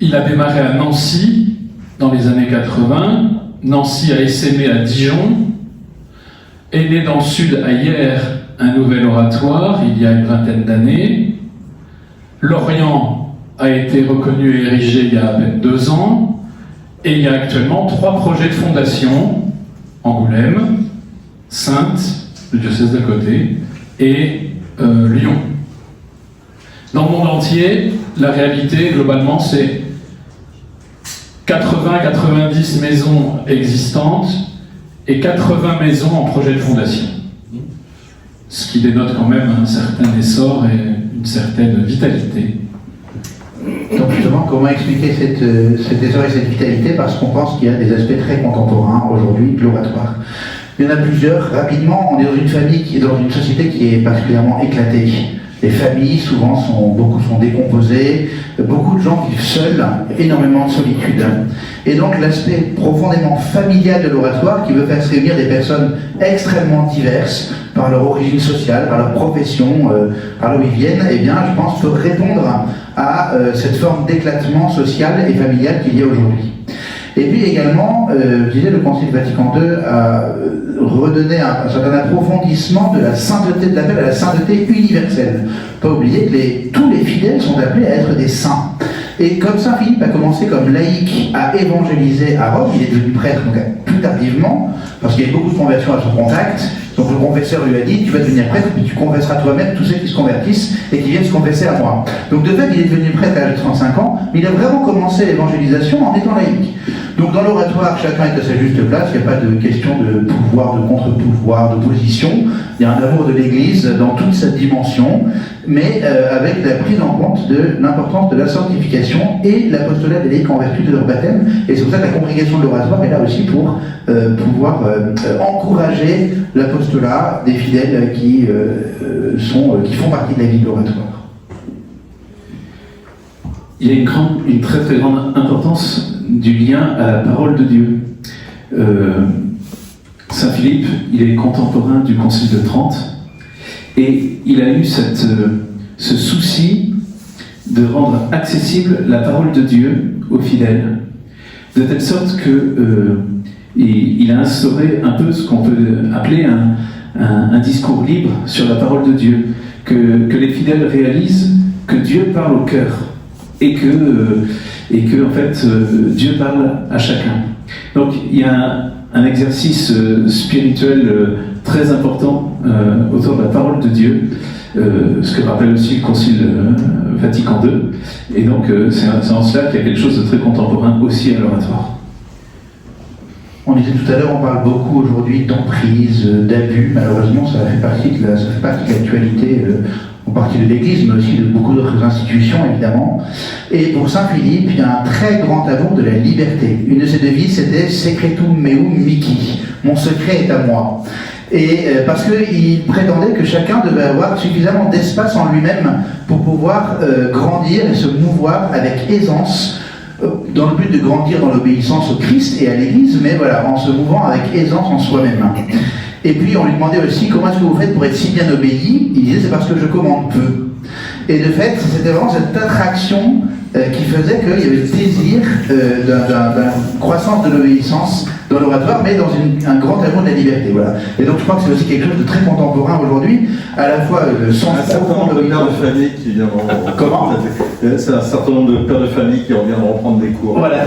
Il a démarré à Nancy dans les années 80, Nancy a essaimé à Dijon, est né dans le sud à Hyères un nouvel oratoire il y a une vingtaine d'années. Lorient a été reconnu et érigé il y a à peine 2 ans. Et il y a actuellement 3 projets de fondation, Angoulême, Saintes, le diocèse d'à côté, et Lyon. Dans le monde entier, la réalité, globalement, c'est 80-90 maisons existantes et 80 maisons en projet de fondation. Ce qui dénote quand même un certain essor et une certaine vitalité. Donc justement, comment expliquer cet essor et cette vitalité? Parce qu'on pense qu'il y a des aspects très contemporains aujourd'hui de l'oratoire. Il y en a plusieurs. Rapidement, on est dans une famille qui est dans une société qui est particulièrement éclatée. Les familles, souvent, beaucoup sont décomposées, beaucoup de gens vivent seuls, énormément de solitude. Et donc l'aspect profondément familial de l'oratoire, qui veut faire se réunir des personnes extrêmement diverses, par leur origine sociale, par leur profession, par là où ils viennent, eh bien, je pense, peut répondre à cette forme d'éclatement social et familial qu'il y a aujourd'hui. Et puis également, je disais, le Concile Vatican II a redonné un certain approfondissement de la sainteté, de l'appel à la sainteté universelle. Pas oublier que tous les fidèles sont appelés à être des saints. Et comme Saint Philippe a commencé comme laïc à évangéliser à Rome, il est devenu prêtre donc, plus tardivement, parce qu'il y a eu beaucoup de conversions à son contact. Donc le confesseur lui a dit, tu vas devenir prêtre, puis tu confesseras toi-même tous ceux qui se convertissent et qui viennent se confesser à moi. Donc de fait, il est devenu prêtre à l'âge de 35 ans, mais il a vraiment commencé l'évangélisation en étant laïque. Donc dans l'oratoire, chacun est à sa juste place, il n'y a pas de question de pouvoir, de contre-pouvoir, d'opposition. Il y a un amour de l'Église dans toute sa dimension, mais avec la prise en compte de l'importance de la sanctification et l'apostolat des laïcs en vertu de leur baptême. Et c'est pour ça que la congrégation de l'oratoire est là aussi pour pouvoir encourager l'apostolat des fidèles qui font partie de la vie de l'oratoire. Il y a une très très grande importance du lien à la parole de Dieu. Saint Philippe, il est contemporain du Concile de Trente, et il a eu ce souci de rendre accessible la parole de Dieu aux fidèles, de telle sorte qu'il a instauré un peu ce qu'on peut appeler un discours libre sur la parole de Dieu, que les fidèles réalisent que Dieu parle au cœur, et que en fait, Dieu parle à chacun. Donc il y a un exercice spirituel très important autour de la parole de Dieu, ce que rappelle aussi le Concile Vatican II, et donc c'est en cela qu'il y a quelque chose de très contemporain aussi à l'oratoire. On disait tout à l'heure, on parle beaucoup aujourd'hui d'emprise, d'abus. Malheureusement, ça fait partie de l'actualité, en partie de l'Église, mais aussi de beaucoup d'autres institutions, évidemment. Et pour Saint Philippe, il y a un très grand amour de la liberté. Une de ses devises, c'était « Secretum meum mihi », « Mon secret est à moi ». Et parce qu'il prétendait que chacun devait avoir suffisamment d'espace en lui-même pour pouvoir grandir et se mouvoir avec aisance, dans le but de grandir dans l'obéissance au Christ et à l'Église, mais voilà, en se mouvant avec aisance en soi-même. Et puis on lui demandait aussi comment est-ce que vous faites pour être si bien obéi. Il disait c'est parce que je commande peu. Et de fait, c'était vraiment cette attraction qui faisait qu'il y avait le désir d'une croissance de l'obéissance dans l'oratoire, mais dans un grand amour de la liberté. Voilà. Et donc je crois que c'est aussi quelque chose de très contemporain aujourd'hui, à la fois le sens profond de pères de famille qui viendront. Comment ? C'est un certain nombre de pères de famille qui reviendront prendre des cours. Voilà.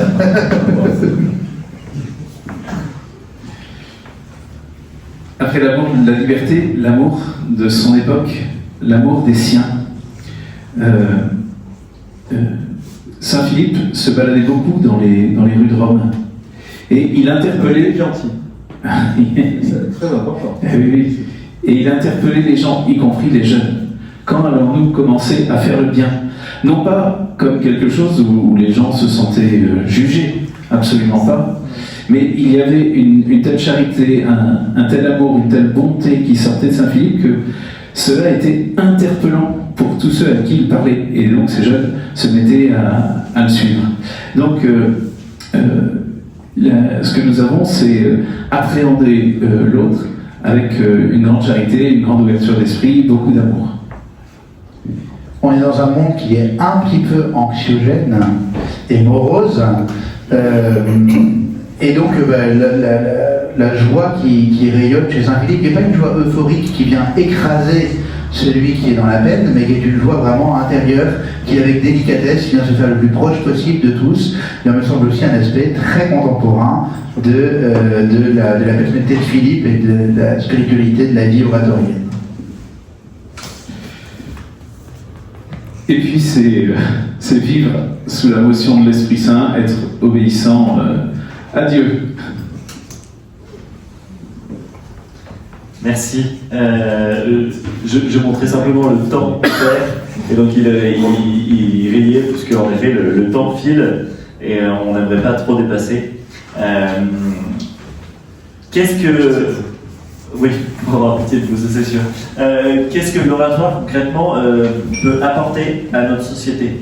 Après l'amour de la liberté, l'amour de son époque, l'amour des siens. Saint Philippe se baladait beaucoup dans les rues de Rome. Et il interpellait... gentil. C'est très important. Oui. Et il interpellait les gens, y compris les jeunes. Quand allons-nous commencer à faire le bien? Non pas comme quelque chose où les gens se sentaient jugés, absolument pas, mais il y avait une telle charité, un tel amour, une telle bonté qui sortait de Saint-Philippe que cela était interpellant pour tous ceux à qui il parlait. Et donc ces jeunes se mettaient à le suivre. Donc ce que nous avons, c'est appréhender l'autre avec une grande charité, une grande ouverture d'esprit, beaucoup d'amour. On est dans un monde qui est un petit peu anxiogène et morose. Et donc la joie qui rayonne chez Saint-Philippe n'est pas une joie euphorique qui vient écraser celui qui est dans la peine, mais qui est une joie vraiment intérieure, qui avec délicatesse vient se faire le plus proche possible de tous. Il me semble aussi un aspect très contemporain de la personnalité de Philippe et de la spiritualité de la vie oratorienne. Et puis c'est vivre sous la motion de l'Esprit Saint, être obéissant à Dieu. Merci. Je montrais simplement le temps faire, et donc il riait, puisque en effet le temps file, et on n'aimerait pas trop dépasser. Qu'est-ce que... Oui, on va avoir pitié de vous, c'est sûr. Qu'est-ce que l'oratoire, concrètement, peut apporter à notre société?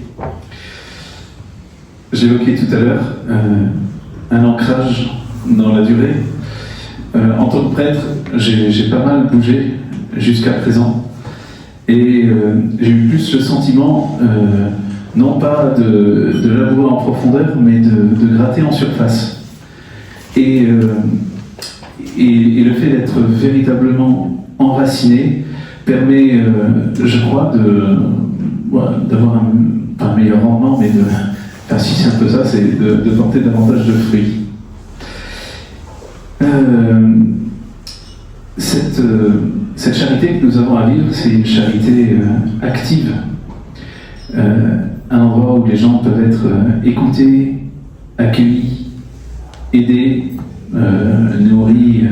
J'évoquais tout à l'heure un ancrage dans la durée. En tant que prêtre, j'ai pas mal bougé jusqu'à présent. Et j'ai eu plus le sentiment, non pas de labourer en profondeur, mais de gratter en surface. Et le fait d'être véritablement enraciné permet, je crois, d'avoir un meilleur rendement, mais si c'est un peu ça, c'est de porter davantage de fruits. Cette charité que nous avons à vivre, c'est une charité active. Un endroit où les gens peuvent être écoutés, accueillis, aidés, nourris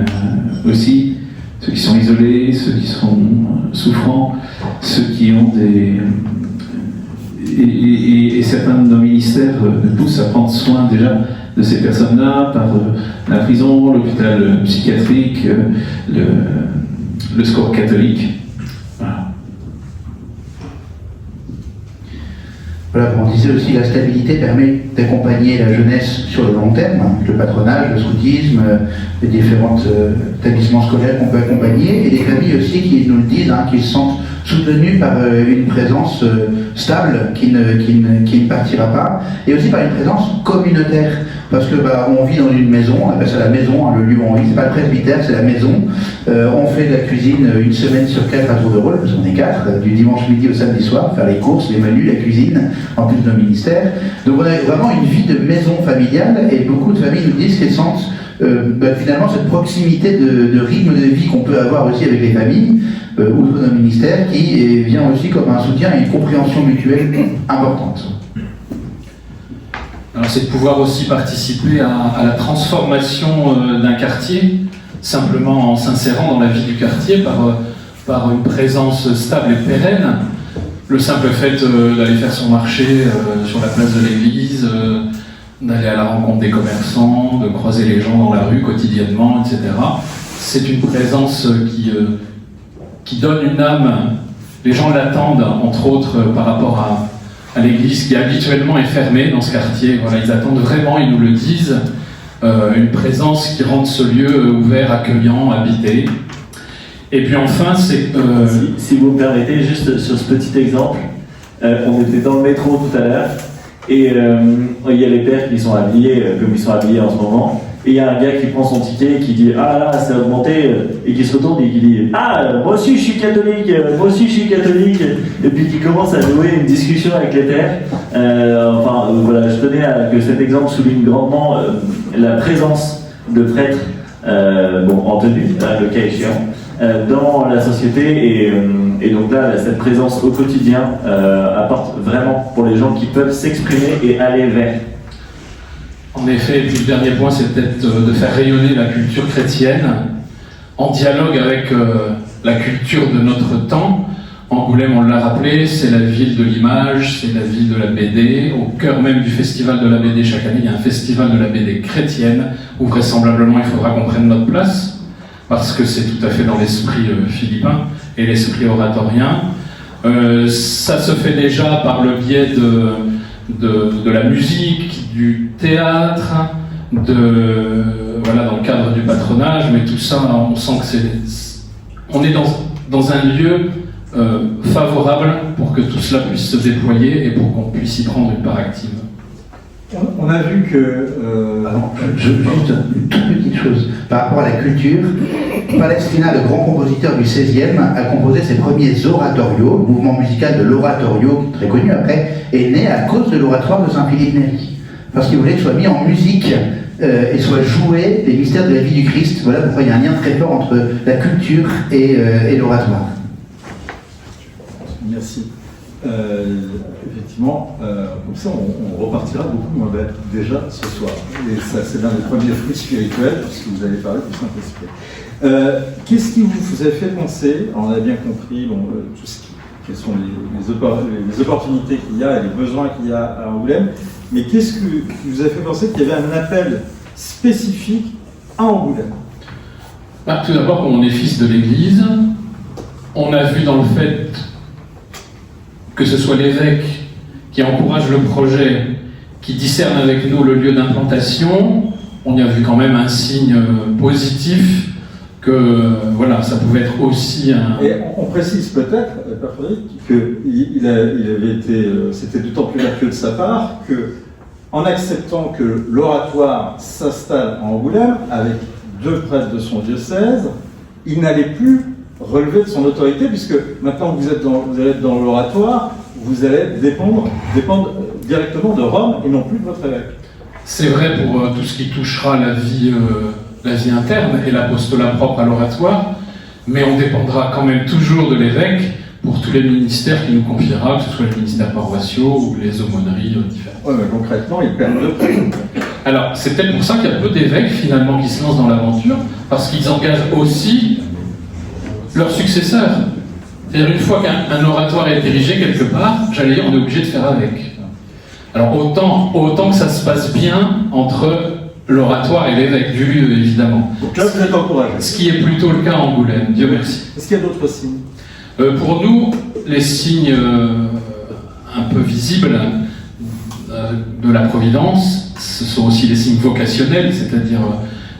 aussi, ceux qui sont isolés, ceux qui sont souffrants, ceux qui ont des... Et certains de nos ministères nous poussent à prendre soin déjà de ces personnes-là par la prison, l'hôpital psychiatrique, le secours catholique. Voilà, on disait aussi la stabilité permet d'accompagner la jeunesse sur le long terme, le patronage, le scoutisme, les différents établissements scolaires qu'on peut accompagner, et des familles aussi qui nous le disent, qui se sentent soutenues par une présence stable qui ne partira pas, et aussi par une présence communautaire, parce que on vit dans une maison, on appelle ça la maison, le lieu où on vit, c'est pas le presbytère, c'est la maison. On fait de la cuisine une semaine sur 4 à tour de rôle, parce qu'on est 4, du dimanche midi au samedi soir, faire les courses, les menus, la cuisine, en plus de nos ministères. Donc on a vraiment une vie de maison familiale, et beaucoup de familles nous disent qu'elles sentent finalement cette proximité de rythme de vie qu'on peut avoir aussi avec les familles, ou de nos ministères, qui vient aussi comme un soutien et une compréhension mutuelle importante. Alors c'est de pouvoir aussi participer à la transformation d'un quartier, simplement en s'insérant dans la vie du quartier par une présence stable et pérenne. Le simple fait d'aller faire son marché sur la place de l'église, d'aller à la rencontre des commerçants, de croiser les gens dans la rue quotidiennement, etc. C'est une présence qui donne une âme. Les gens l'attendent, entre autres, par rapport à l'église qui habituellement est fermée dans ce quartier. Voilà, ils attendent vraiment, ils nous le disent, une présence qui rende ce lieu ouvert, accueillant, habité. Et puis enfin, c'est... Si vous me permettez, juste sur ce petit exemple, on était dans le métro tout à l'heure, et il y a les pères qui sont habillés comme ils sont habillés en ce moment, et il y a un gars qui prend son ticket et qui dit « Ah là, ça a augmenté », et qui se retourne et qui dit « Ah, moi aussi je suis catholique, moi aussi je suis catholique », et puis qui commence à nouer une discussion avec les pères. Voilà, je tenais à que cet exemple souligne grandement la présence de prêtres, en tenue, le cas échéant, dans la société, et donc là, cette présence au quotidien apporte vraiment pour les gens qui peuvent s'exprimer et aller vers. En effet, et puis le dernier point, c'est peut-être de faire rayonner la culture chrétienne en dialogue avec la culture de notre temps. Angoulême, on l'a rappelé, c'est la ville de l'image, c'est la ville de la BD. Au cœur même du festival de la BD chaque année, il y a un festival de la BD chrétienne où vraisemblablement il faudra qu'on prenne notre place parce que c'est tout à fait dans l'esprit philippin et l'esprit oratorien. Ça se fait déjà par le biais de la musique, du théâtre, voilà, dans le cadre du patronage, mais tout ça, on sent que on est dans un lieu favorable pour que tout cela puisse se déployer et pour qu'on puisse y prendre une part active. On a vu que... Juste une toute petite chose. Par rapport à la culture, Palestrina, le grand compositeur du XVIe, a composé ses premiers oratorios. Le mouvement musical de l'oratorio, très connu après, est né à cause de l'oratoire de Saint-Philippe Néri. Parce qu'il voulait que soit mis en musique et soit joué les mystères de la vie du Christ. Voilà pourquoi il y a un lien très fort entre la culture et l'oratoire. Merci. Effectivement, comme ça, on repartira beaucoup moins bête déjà ce soir. Et ça, c'est l'un des premiers fruits spirituels, puisque vous avez parlé du Saint-Esprit. Qu'est-ce qui vous a fait penser, on a bien compris tout ce quelles sont les opportunités qu'il y a et les besoins qu'il y a à Angoulême, mais qu'est-ce qui vous a fait penser qu'il y avait un appel spécifique à Angoulême? Tout d'abord, on est fils de l'Église. On a vu dans le fait que ce soit l'évêque qui encourage le projet, qui discerne avec nous le lieu d'implantation, on y a vu quand même un signe positif que voilà, ça pouvait être aussi un... Et on précise peut-être, Père Frédéric, qu'il avait été, c'était d'autant plus vertueux de sa part que, en acceptant que l'oratoire s'installe en Angoulême avec 2 prêtres de son diocèse, il n'allait plus relever de son autorité, puisque maintenant que vous allez être dans l'oratoire, vous allez dépendre directement de Rome et non plus de votre évêque. C'est vrai pour tout ce qui touchera la vie interne et l'apostolat propre à l'oratoire, mais on dépendra quand même toujours de l'évêque pour tous les ministères qu'il nous confiera, que ce soit les ministères paroissiaux ou les aumôneries différentes. Oui, mais concrètement, il perd 2 prêtres. Alors, c'est peut-être pour ça qu'il y a peu d'évêques finalement qui se lancent dans l'aventure, parce qu'ils engagent aussi leurs successeurs. C'est-à-dire, une fois qu'un oratoire est dirigé quelque part, j'allais dire, on est obligé de faire avec. Alors, autant que ça se passe bien entre l'oratoire et l'évêque du lieu, évidemment. Donc là, vous êtes encouragé. Ce qui est plutôt le cas à Angoulême, Dieu merci. Est-ce qu'il y a d'autres signes? Pour nous, les signes un peu visibles de la providence, ce sont aussi les signes vocationnels, c'est-à-dire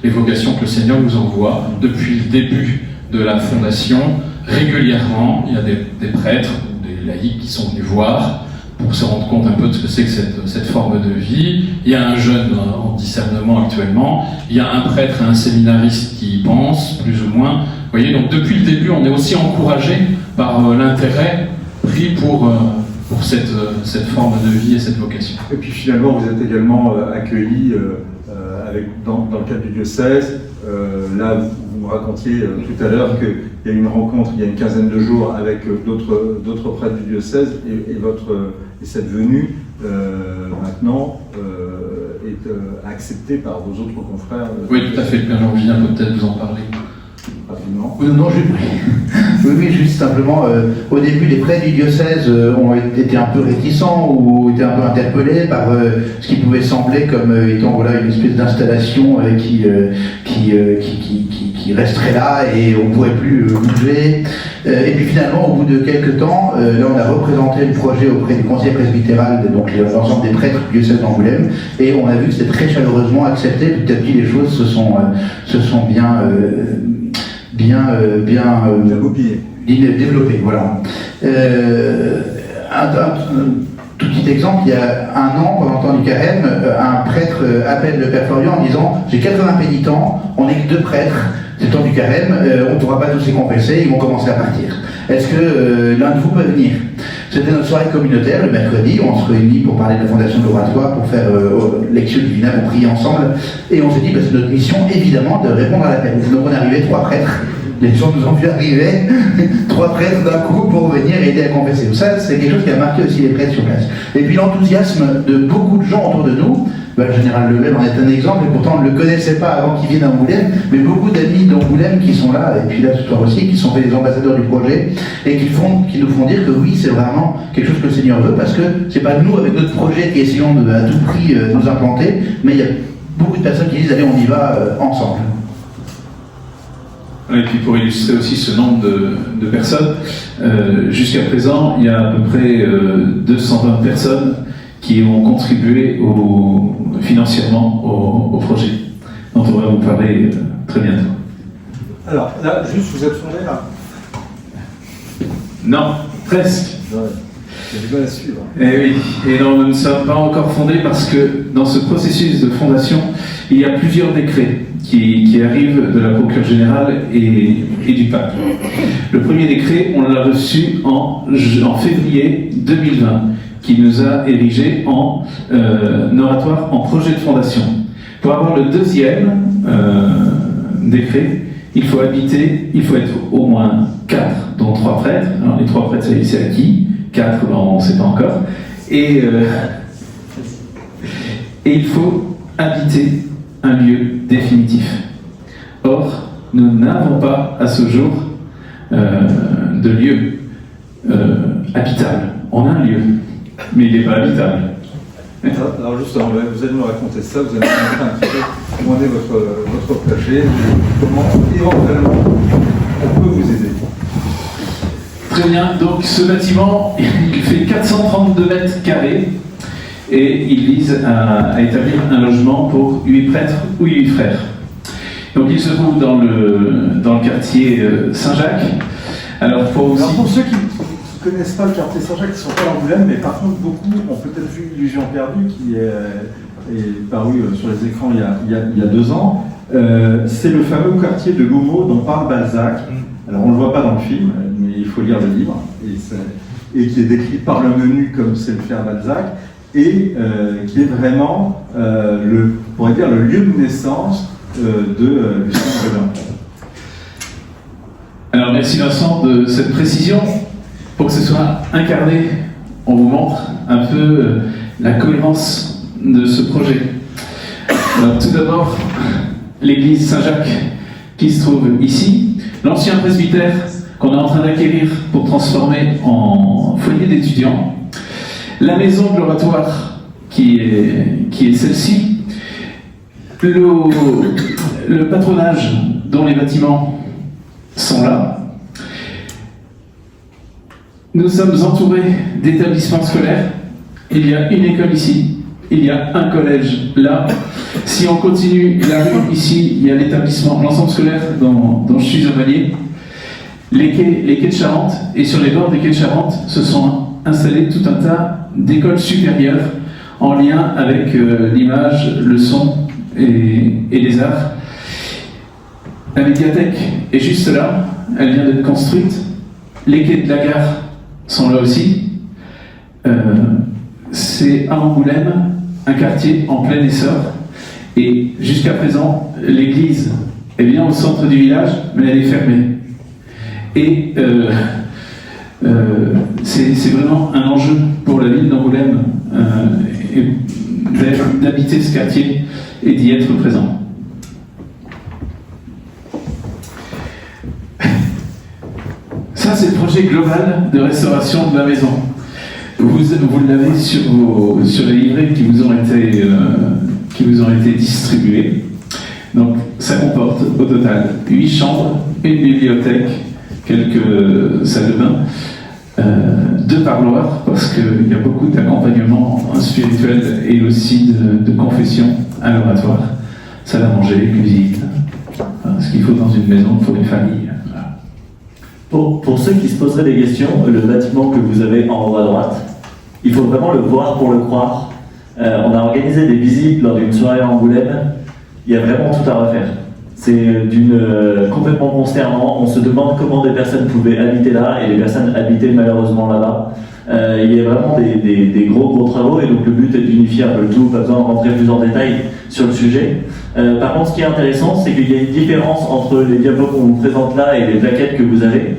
les vocations que le Seigneur nous envoie depuis le début de la fondation. Régulièrement, il y a des prêtres ou des laïcs qui sont venus voir pour se rendre compte un peu de ce que c'est que cette forme de vie. Il y a un jeune en discernement actuellement, il y a un prêtre et un séminariste qui y pensent, plus ou moins. Vous voyez, donc depuis le début, on est aussi encouragé par l'intérêt pris pour cette forme de vie et cette vocation. Et puis finalement, vous êtes également accueillis dans le cadre du diocèse. Là, vous me racontiez tout à l'heure qu'il y a eu une rencontre il y a une quinzaine de jours avec d'autres prêtres du diocèse et cette venue maintenant est acceptée par vos autres confrères. Oui, tout à fait. Le Père Jean-Julien peut peut-être vous en parler. Rapidement. Non, oui, juste simplement, au début, les prêtres du diocèse ont été un peu réticents ou été un peu interpellés par ce qui pouvait sembler comme étant voilà, une espèce d'installation qui resterait là et on ne pourrait plus bouger. Et puis finalement, au bout de quelques temps, là on a représenté le projet auprès du conseil presbytéral, donc l'ensemble des prêtres du diocèse d'Angoulême, et on a vu que c'était très chaleureusement accepté. Petit à petit, les choses se sont bien développé, voilà. Tout petit exemple, il y a un an, pendant le temps du carême, un prêtre appelle le Père Florian en disant « J'ai 80 pénitents, on n'est que 2 prêtres, c'est le temps du carême, on ne pourra pas tous les confesser, ils vont commencer à partir. Est-ce que l'un de vous peut venir ?» C'était notre soirée communautaire, le mercredi, on se réunit pour parler de la fondation de l'oratoire, pour faire lectio divina, pour prier ensemble, et on s'est dit, c'est notre mission, évidemment, de répondre à l'appel. Donc on est arrivé 3 prêtres, les gens nous ont vu arriver, 3 prêtres d'un coup pour venir aider à confesser. Ça, c'est quelque chose qui a marqué aussi les prêtres sur place. Et puis l'enthousiasme de beaucoup de gens autour de nous, le général Lebel en est un exemple, et pourtant on ne le connaissait pas avant qu'il vienne à Angoulême, mais beaucoup d'amis d'Angoulême qui sont là, et puis là ce soir aussi, qui sont les ambassadeurs du projet, et qui nous font dire que oui, c'est vraiment quelque chose que le Seigneur veut, parce que c'est pas nous, avec notre projet, qui essayons à tout prix nous implanter, mais il y a beaucoup de personnes qui disent, allez, on y va ensemble. Et puis pour illustrer aussi ce nombre de personnes, jusqu'à présent, il y a à peu près 220 personnes qui ont contribué financièrement au projet, dont on va vous parler très bientôt. Alors là, juste, vous êtes fondé là? Non, presque. J'ai du mal à suivre. Eh oui, et non, nous ne sommes pas encore fondés parce que dans ce processus de fondation, il y a plusieurs décrets qui arrivent de la procureure générale et du pape. Le premier décret, on l'a reçu en février 2020, qui nous a érigés en oratoire en projet de fondation. Pour avoir le deuxième décret, il faut être au moins 4, dont 3 prêtres. Alors les 3 prêtres, c'est acquis. 4, on ne sait pas encore. Et il faut habiter un lieu définitif. Or, nous n'avons pas à ce jour de lieu habitable. On a un lieu, mais il n'est pas habitable. Alors justement, vous allez nous raconter ça, vous allez nous montrer un petit peu où en est votre projet, comment éventuellement on peut vous aider. Très bien, donc ce bâtiment, il fait 432 mètres carrés et il vise à établir un logement pour 8 prêtres ou 8 frères. Donc il se trouve dans le quartier Saint-Jacques. Alors pour ceux qui ne connaissent pas le quartier Saint-Jacques, qui ne sont pas à Angoulême, mais par contre beaucoup ont peut-être vu Illusion perdue qui est paru sur les écrans il y a 2 ans. C'est le fameux quartier de Louveau dont parle Balzac. Alors on ne le voit pas dans le film, mais il faut lire le livre, et qui est décrit par le menu comme c'est le faire Balzac, et qui est vraiment le lieu de naissance de Lucien Grelin. Alors merci Vincent de cette précision. Pour que ce soit incarné, on vous montre un peu la cohérence de ce projet. Alors tout d'abord, l'église Saint-Jacques qui se trouve ici, l'ancien presbytère qu'on est en train d'acquérir pour transformer en foyer d'étudiants, la maison de l'oratoire qui est celle-ci, le patronage dont les bâtiments sont là. Nous sommes entourés d'établissements scolaires. Il y a une école ici, il y a un collège là. Si on continue la rue ici, il y a l'établissement, l'ensemble scolaire dont je suis aumônier. Les quais de Charente, et sur les bords des quais de Charente se sont installés tout un tas d'écoles supérieures en lien avec l'image, le son et les arts. La médiathèque est juste là, elle vient d'être construite. Les quais de la gare sont là aussi. C'est à Angoulême, un quartier en plein essor. Et jusqu'à présent, l'église est bien au centre du village, mais elle est fermée. Et c'est vraiment un enjeu pour la ville d'Angoulême d'habiter ce quartier et d'y être présent. Ça, c'est le projet global de restauration de la maison. Vous l'avez sur les livrets qui vous ont été distribués. Donc, ça comporte au total 8 chambres, une bibliothèque, quelques salles de bain, 2 parloirs, parce qu'il y a beaucoup d'accompagnement spirituel et aussi de confession à l'oratoire. Salle à manger, cuisine, ce qu'il faut dans une maison pour les familles. Pour ceux qui se poseraient des questions, le bâtiment que vous avez en haut à droite, il faut vraiment le voir pour le croire. On a organisé des visites lors d'une soirée à Angoulême. Il y a vraiment tout à refaire. C'est complètement consternant. On se demande comment des personnes pouvaient habiter là, et les personnes habitaient malheureusement là-bas. Il y a vraiment des gros travaux, et donc le but est d'unifier un peu le tout, pas besoin de rentrer plus en détail sur le sujet. Par contre, ce qui est intéressant, c'est qu'il y a une différence entre les diapos qu'on vous présente là et les plaquettes que vous avez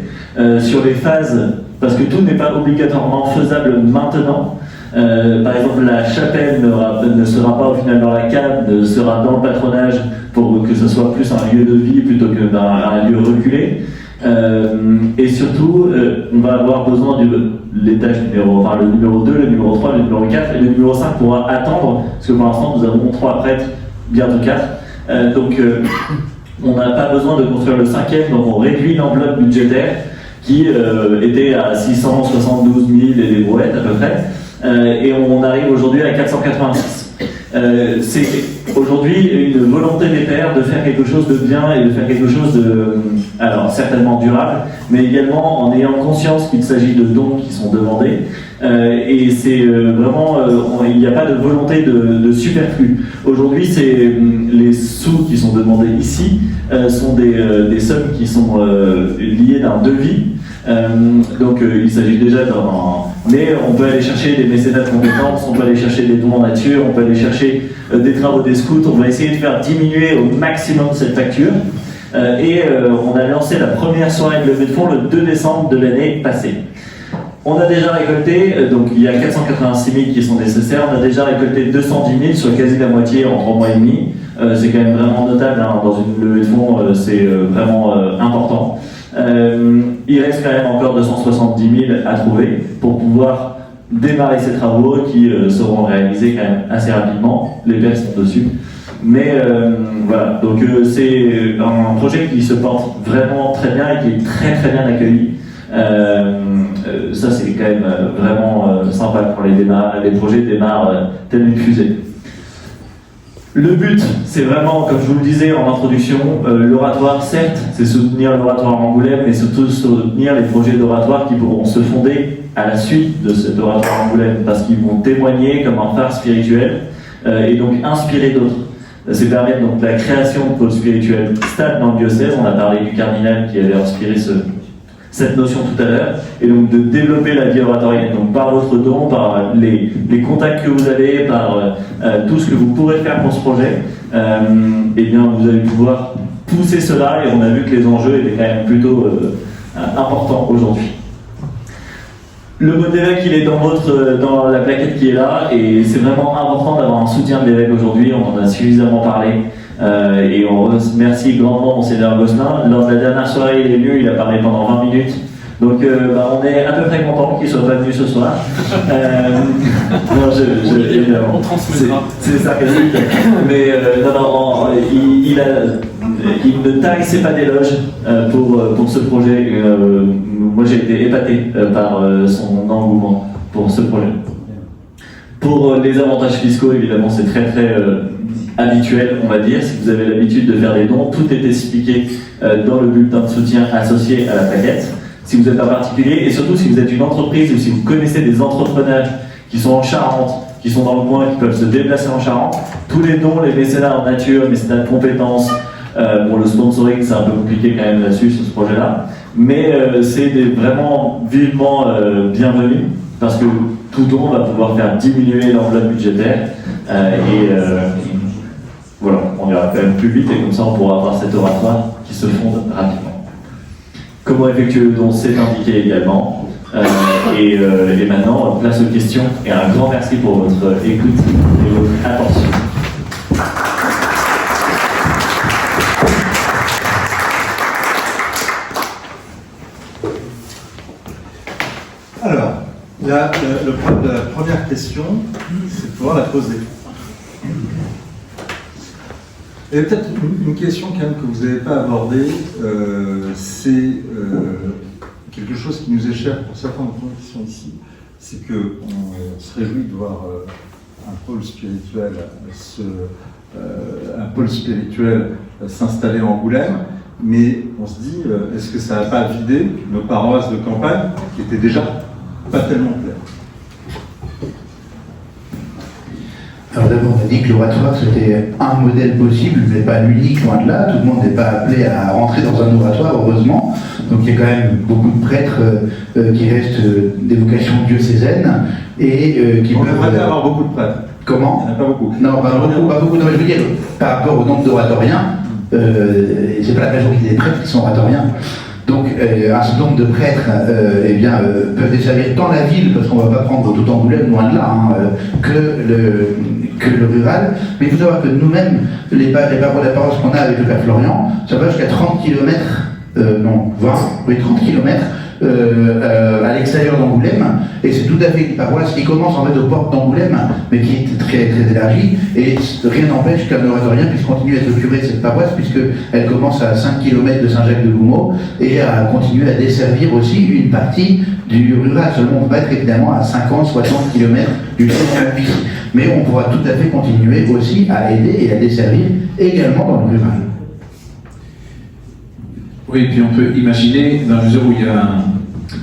sur les phases, parce que tout n'est pas obligatoirement faisable maintenant. Par exemple, la chapelle ne sera pas au final dans la cave, sera dans le patronage pour que ce soit plus un lieu de vie plutôt qu'un lieu reculé. Et surtout, on va avoir besoin de l'étage le numéro 2, le numéro 3, le numéro 4 et le numéro 5 pourra attendre, parce que pour l'instant nous avons 3 prêtres, bientôt 4. Donc on n'a pas besoin de construire le 5e, donc on réduit l'enveloppe budgétaire qui était à 672 000 et des brouettes à peu près, et on arrive aujourd'hui à 486. C'est aujourd'hui une volonté des pairs de faire quelque chose de bien et de faire quelque chose de, alors certainement durable, mais également en ayant conscience qu'il s'agit de dons qui sont demandés. Et c'est vraiment, il n'y a pas de volonté de superflu. Aujourd'hui, c'est les sous qui sont demandés ici sont des sommes qui sont liées d'un devis. Donc il s'agit déjà mais on peut aller chercher des mécénats de compétences, on peut aller chercher des dons en nature, on peut aller chercher des travaux des scouts. On va essayer de faire diminuer au maximum cette facture. On a lancé la première soirée de levée de fonds le 2 décembre de l'année passée. On a déjà récolté, donc il y a 486 000 qui sont nécessaires, on a déjà récolté 210 000, soit quasi la moitié en 3 mois et demi. C'est quand même vraiment notable, hein, dans une levée de fonds, c'est vraiment important. Il reste quand même encore 270 000 à trouver pour pouvoir démarrer ces travaux qui seront réalisés quand même assez rapidement. Les pairs sont dessus. Mais voilà, donc c'est un projet qui se porte vraiment très bien et qui est très très bien accueilli. Ça c'est quand même vraiment sympa quand les projets démarrent telle une fusée. Le but, c'est vraiment, comme je vous le disais en introduction, l'oratoire, certes, c'est soutenir l'oratoire Angoulême, mais surtout soutenir les projets d'oratoire qui pourront se fonder à la suite de cet oratoire Angoulême, parce qu'ils vont témoigner comme un phare spirituel et donc inspirer d'autres. C'est permettre donc la création de pôles spirituels stables dans le diocèse. On a parlé du cardinal qui avait inspiré cette notion tout à l'heure, et donc de développer la vie oratorienne, donc par votre don, par les contacts que vous avez, par tout ce que vous pourrez faire pour ce projet, et bien vous allez pouvoir pousser cela, et on a vu que les enjeux étaient quand même plutôt importants aujourd'hui. Le mot d'évêque, il est dans la plaquette qui est là, et c'est vraiment important d'avoir un soutien de l'évêque aujourd'hui. On en a suffisamment parlé. Et on remercie grandement Monseigneur Gosselin. Lors de la dernière soirée, il est venu, il a parlé pendant 20 minutes. Donc on est à peu près content qu'il soit pas venu ce soir. Non, évidemment. On transmettra. C'est sarcastique. Mais il ne tarissait pas d'éloges pour ce projet. Moi j'ai été épaté par son engouement pour ce projet. Pour les avantages fiscaux, évidemment, c'est très très habituel, on va dire. Si vous avez l'habitude de faire des dons, tout est expliqué dans le bulletin de soutien associé à la plaquette. Si vous êtes un particulier, et surtout si vous êtes une entreprise ou si vous connaissez des entrepreneurs qui sont en Charente, qui sont dans le coin, qui peuvent se déplacer en Charente, tous les dons, les mécénats en nature, mécénats de compétences, pour le sponsoring, c'est un peu compliqué quand même là-dessus, sur ce projet-là. Mais c'est vraiment vivement bienvenu, parce que tout don va pouvoir faire diminuer l'enveloppe budgétaire voilà, on ira quand même plus vite et comme ça on pourra avoir cet oratoire qui se fonde rapidement. Comment effectuer le don, c'est indiqué également. Et maintenant, place aux questions et un grand merci pour votre écoute et votre attention. Alors, la première question, c'est de pouvoir la poser. Et peut-être une question quand même que vous n'avez pas abordée, c'est quelque chose qui nous est cher pour certains d'entre nous qui sont ici, c'est qu'on se réjouit de voir un pôle spirituel s'installer en Angoulême, mais on se dit, est-ce que ça va pas vider nos paroisses de campagne qui étaient déjà pas tellement pleines? Alors d'abord, on a dit que l'oratoire c'était un modèle possible, mais pas l'unique, loin de là. Tout le monde n'est pas appelé à rentrer dans un oratoire, heureusement. Donc il y a quand même beaucoup de prêtres qui restent des vocations diocésaines et qui on peuvent... devrait avoir beaucoup de prêtres. Comment? Il n'y en a pas beaucoup. Non, pas beaucoup. Non, mais je veux dire, par rapport au nombre d'oratoriens, c'est pas la majorité des prêtres qui sont oratoriens. Donc un certain nombre de prêtres peuvent desservir tant la ville, parce qu'on ne va pas prendre tout Angoulême, loin de là, que le rural. Mais il faut savoir que nous-mêmes, les paroisses qu'on a avec le Père Florian, ça va jusqu'à 30 km, 30 km à l'extérieur d'Angoulême, et c'est tout à fait une paroisse qui commence en fait aux portes d'Angoulême, mais qui est très très élargie, et rien n'empêche qu'un oratorien puisse continuer à être le curé de cette paroisse, puisqu'elle commence à 5 km de Saint-Jacques-de-Goumeau, et à continuer à desservir aussi une partie du rural. Seulement on va être évidemment à 50-60 km du centre de vie, mais on pourra tout à fait continuer aussi à aider et à desservir également dans le rural. Oui, et puis on peut imaginer, dans la mesure où il y a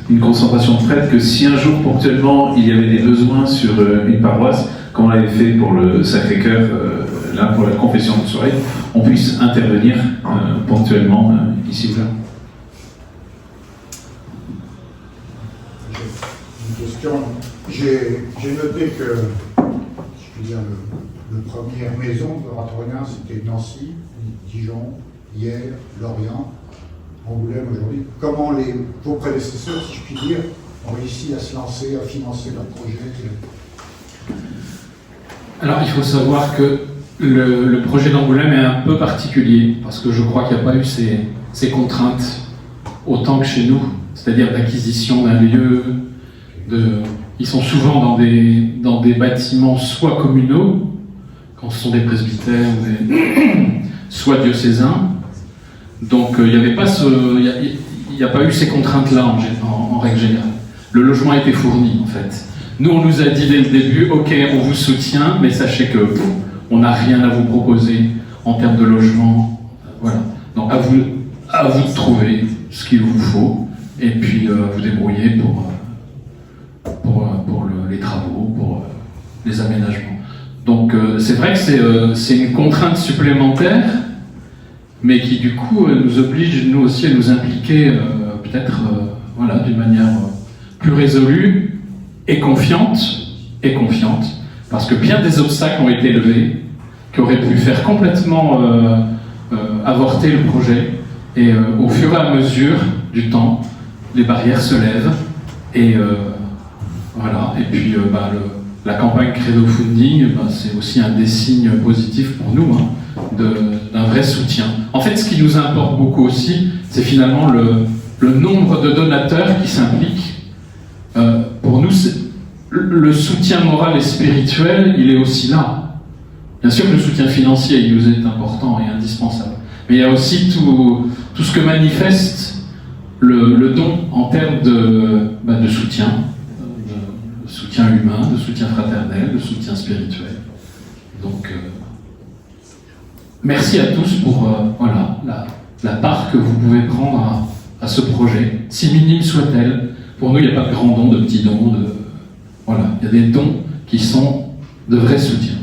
une concentration de prêtres, que si un jour ponctuellement il y avait des besoins sur une paroisse, comme on l'avait fait pour le Sacré-Cœur, là pour la confession de soirée, on puisse intervenir ponctuellement ici ou là. Une question. J'ai noté que, je veux dire, le première maison d'oratorien, c'était Nancy, Dijon, Hyères, Lorient, Angoulême aujourd'hui. Comment vos prédécesseurs, si je puis dire, ont réussi à se lancer, à financer leur projet? Alors il faut savoir que le projet d'Angoulême est un peu particulier, parce que je crois qu'il n'y a pas eu ces contraintes autant que chez nous, c'est-à-dire l'acquisition d'un lieu. Ils sont souvent dans des bâtiments soit communaux, quand ce sont des presbytères, soit diocésains. Donc il n'y a pas eu ces contraintes-là en règle générale. Le logement a été fourni en fait. Nous on nous a dit dès le début, ok on vous soutient, mais sachez que on n'a rien à vous proposer en termes de logement. Voilà. Donc à vous de trouver ce qu'il vous faut et puis vous débrouiller pour les travaux, pour les aménagements. Donc c'est vrai que c'est une contrainte supplémentaire, mais qui du coup nous oblige nous aussi à nous impliquer peut-être d'une manière plus résolue et confiante, parce que bien des obstacles ont été levés qui auraient pu faire complètement avorter le projet, et au fur et à mesure du temps, les barrières se lèvent, et voilà. Et puis la campagne Credo Funding, c'est aussi un des signes positifs pour nous, d'un vrai soutien. En fait, ce qui nous importe beaucoup aussi, c'est finalement le nombre de donateurs qui s'impliquent. Pour nous, le soutien moral et spirituel, il est aussi là. Bien sûr que le soutien financier, il nous est important et indispensable. Mais il y a aussi tout ce que manifeste le don en termes de soutien. De soutien humain, de soutien fraternel, de soutien spirituel. Donc, merci à tous pour la part que vous pouvez prendre à ce projet, si minime soit-elle. Pour nous, il n'y a pas de grands dons, de petits dons. Il y a des dons qui sont de vrais soutiens.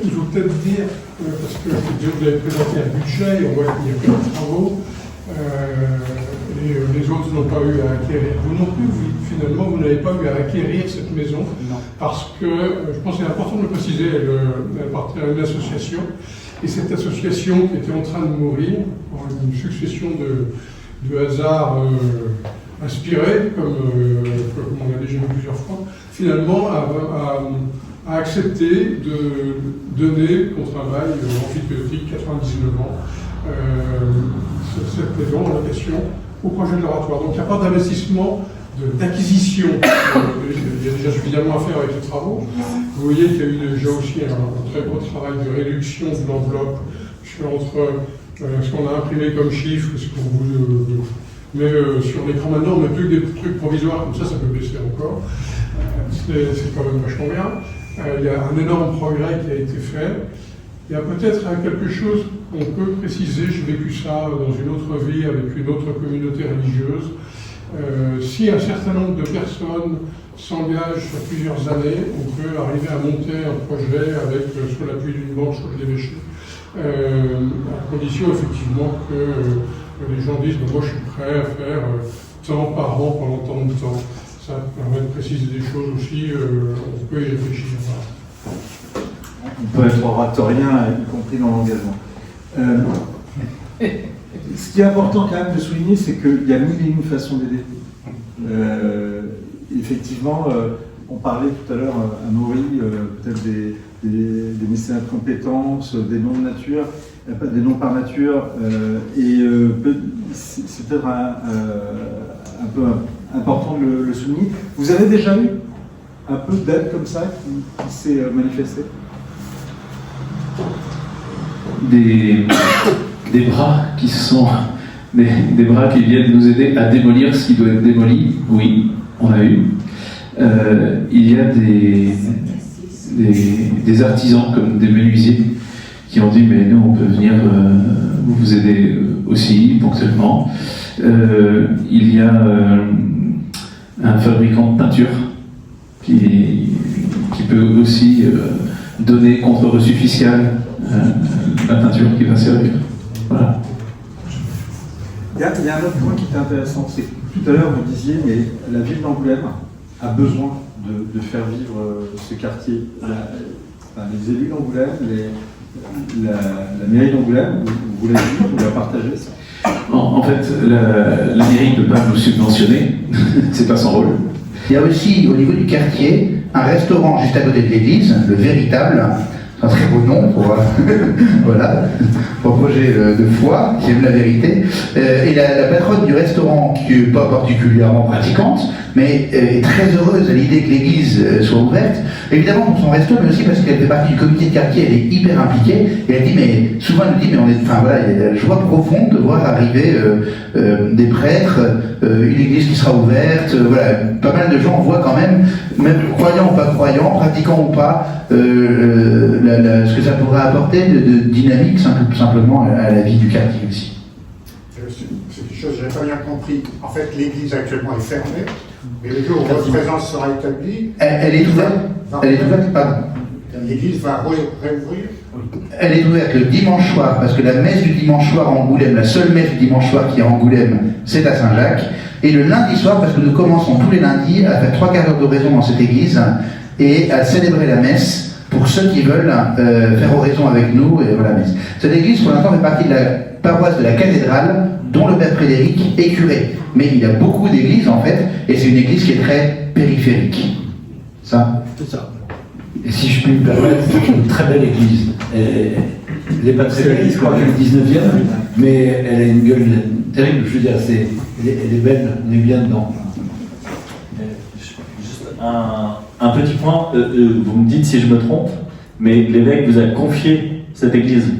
Il faut peut-être dire, parce que vous avez présenté un budget, on voit qu'il y a plein de travaux, et les autres n'ont pas eu à acquérir. Vous non plus, finalement, vous n'avez pas eu à acquérir cette maison, parce que, je pense que c'est important de le préciser, elle appartient à une association, et cette association qui était en train de mourir, une succession de hasards inspirés, comme on l'a déjà vu plusieurs fois, finalement a accepté de donner au travail amphithéotique 99 ans cette maison en location au projet de l'oratoire. Donc il n'y a pas d'investissement, d'acquisition. Il y a déjà suffisamment à faire avec les travaux. Vous voyez qu'il y a eu déjà aussi un très gros travail de réduction de l'enveloppe entre ce qu'on a imprimé comme chiffre, ce qu'on vous met sur l'écran maintenant, on n'a plus que des trucs provisoires, comme ça peut baisser encore. C'est quand même vachement bien. Il y a un énorme progrès qui a été fait. Il y a peut-être quelque chose qu'on peut préciser, j'ai vécu ça dans une autre vie avec une autre communauté religieuse. Si un certain nombre de personnes s'engagent sur plusieurs années, on peut arriver à monter un projet avec, sous l'appui d'une banque, sous l'évêché, à condition effectivement que les gens disent moi je suis prêt à faire tant par an pendant tant de temps. Ça permet de préciser des choses aussi, on peut y réfléchir. Voilà. On peut être oratorien, y compris dans l'engagement. Ce qui est important quand même de souligner, c'est qu'il y a mille et une façons d'aider. Effectivement, on parlait tout à l'heure à Maury, peut-être des médecins de compétences, des noms de nature, des noms par nature, c'est peut-être un peu important de le souligner. Vous avez déjà eu un peu d'aide comme ça qui s'est manifestée? Des bras qui sont des bras qui viennent nous aider à démolir ce qui doit être démoli, oui, on a eu. Il y a des artisans comme des menuisiers qui ont dit mais nous on peut venir vous aider aussi ponctuellement. Il y a un fabricant de peinture qui peut aussi donner contre reçu fiscal la peinture qui va servir. Voilà. Il y a un autre point qui est intéressant, c'est que tout à l'heure vous disiez mais la ville d'Angoulême a besoin de faire vivre ce quartier. Les élus d'Angoulême, la mairie d'Angoulême, vous l'avez dit, vous la partagez ça? En fait, la mairie ne peut pas nous subventionner, c'est pas son rôle. Il y a aussi au niveau du quartier un restaurant juste à côté de l'église, le Véritable. C'est un très beau nom pour, voilà, pour projet de foi, qui aime la vérité. Et la patronne du restaurant, qui n'est pas particulièrement pratiquante, mais est très heureuse à l'idée que l'église soit ouverte. Évidemment pour son resto, mais aussi parce qu'elle fait partie du comité de quartier, elle est hyper impliquée. Et elle dit, mais souvent elle nous dit, mais on est, enfin voilà, il y a la joie profonde de voir arriver des prêtres, une église qui sera ouverte. Voilà, pas mal de gens voient quand même croyants ou pas croyants, pratiquants ou pas, ce que ça pourrait apporter de dynamique simplement à la vie du quartier aussi. C'est quelque chose que je n'ai pas bien compris. En fait, l'église actuellement est fermée, mais le jour où votre présence sera établie... Elle est ouverte. Elle est ouverte, pardon. L'église va réouvrir? Elle est ouverte le dimanche soir, parce que la messe du dimanche soir à Angoulême, la seule messe du dimanche soir qui est à Angoulême, c'est à Saint-Jacques. Et le lundi soir, parce que nous commençons tous les lundis à faire 3 quarts d'heure d'oraison dans cette église et à célébrer la messe pour ceux qui veulent faire oraison avec nous. Et voilà, messe. Cette église, pour l'instant, fait partie de la paroisse de la cathédrale, dont le père Frédéric est curé. Mais il y a beaucoup d'églises, en fait, et c'est une église qui est très périphérique. Ça? C'est ça. Et si je puis me permettre, c'est une très belle église. Elle n'est pas très belle, je crois qu'elle est 19e, mais elle a une gueule terrible. Je veux dire, elle est belle, on est bien dedans. Juste un petit point, vous me dites si je me trompe, mais l'évêque vous a confié cette église.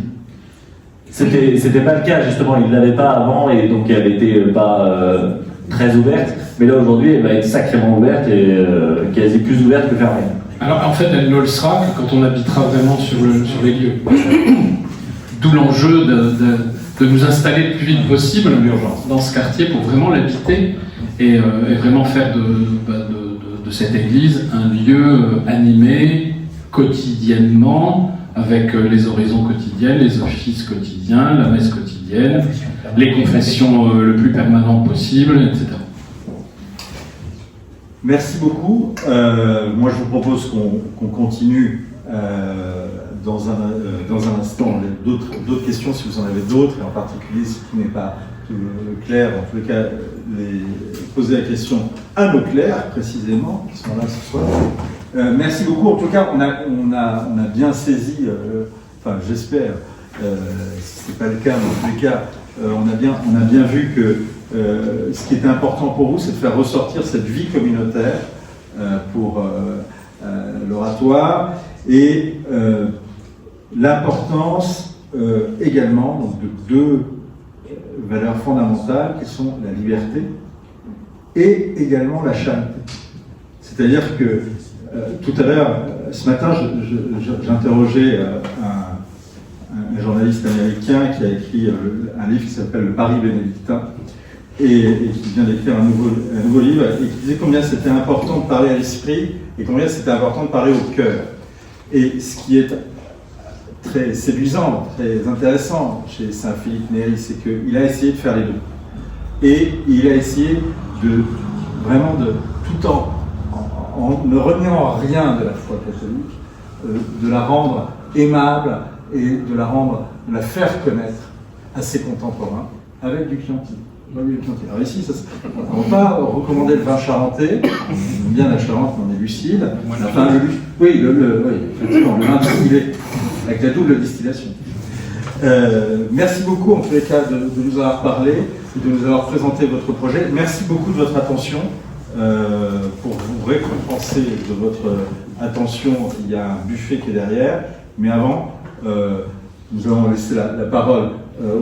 C'était pas le cas, justement, il ne l'avait pas avant et donc elle n'était pas très ouverte, mais là aujourd'hui elle va être sacrément ouverte et quasi plus ouverte que fermée. Alors en fait, elle ne le sera que quand on habitera vraiment sur les lieux. D'où l'enjeu de nous installer le plus vite possible dans ce quartier pour vraiment l'habiter et vraiment faire de cette église un lieu animé quotidiennement avec les oraisons quotidiennes, les offices quotidiens, la messe quotidienne, les confessions le plus permanent possible, etc. Merci beaucoup. Moi, je vous propose qu'on continue dans un instant. D'autres questions, si vous en avez d'autres, et en particulier ce qui n'est pas clair, en tous les cas, poser la question à nos clercs, précisément, qui sont là ce soir. Merci beaucoup. En tout cas, on a bien saisi, enfin, j'espère, si ce n'est pas le cas, mais en tous les cas, on a bien vu que ce qui était important pour vous, c'est de faire ressortir cette vie communautaire pour l'oratoire et l'importance également donc, de 2 valeurs fondamentales qui sont la liberté et également la charité. C'est-à-dire que tout à l'heure, ce matin, j'interrogeais un journaliste américain qui a écrit un livre qui s'appelle Le Paris bénédictin et qui vient d'écrire un nouveau livre et qui disait combien c'était important de parler à l'esprit et combien c'était important de parler au cœur. Et ce qui est très séduisant, très intéressant chez Saint-Philippe Néri, c'est qu'il a essayé de faire les deux. Et il a essayé vraiment tout en ne reniant rien de la foi catholique, de la rendre aimable et de la faire connaître assez contemporain, avec du Chianti. Alors ici, on ne va pas recommander le vin charentais, on aime bien la Charente, mais on est lucide. Enfin, oui, effectivement, le vin distillé, avec la double distillation. Merci beaucoup en tous les cas de nous avoir parlé et de nous avoir présenté votre projet. Merci beaucoup de votre attention. Pour vous récompenser de votre attention, il y a un buffet qui est derrière. Mais avant, nous allons laisser la parole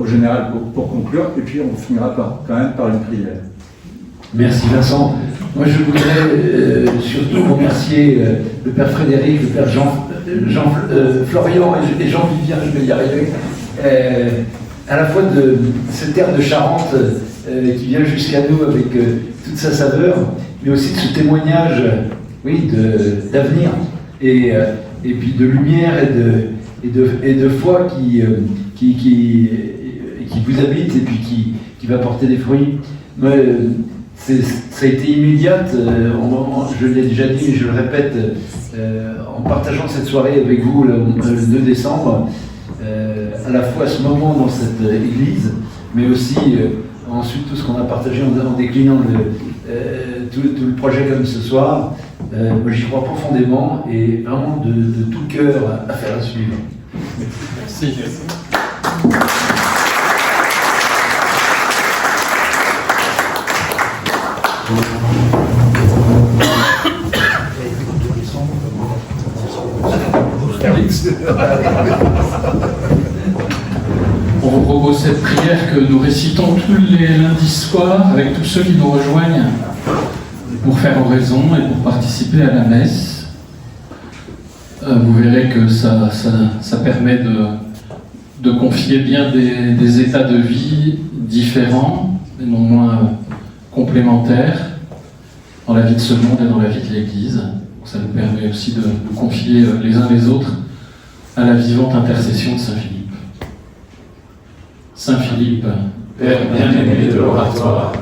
au général pour conclure, et puis on finira quand même par une prière. Merci Vincent. Moi je voudrais surtout remercier le père Frédéric, le père Florian et Jean-Vivien, je vais y arriver, à la fois de cette terre de Charente qui vient jusqu'à nous avec toute sa saveur, mais aussi de ce témoignage d'avenir et puis de lumière et de foi qui vous habite et puis qui va porter des fruits. Moi, ça a été immédiate, je l'ai déjà dit, mais je le répète, en partageant cette soirée avec vous le 2 décembre, à la fois ce moment dans cette église, mais aussi ensuite tout ce qu'on a partagé en déclinant tout le projet comme ce soir. Moi j'y crois profondément et vraiment de tout cœur à faire la suivre. Merci. On vous propose cette prière que nous récitons tous les lundis soirs avec tous ceux qui nous rejoignent pour faire oraison et pour participer à la messe. Vous verrez que ça permet de confier bien des états de vie différents, mais non moins complémentaires, dans la vie de ce monde et dans la vie de l'Église. Ça nous permet aussi de nous confier les uns les autres à la vivante intercession de Saint Philippe. Saint Philippe, Père bien-aimé de l'oratoire,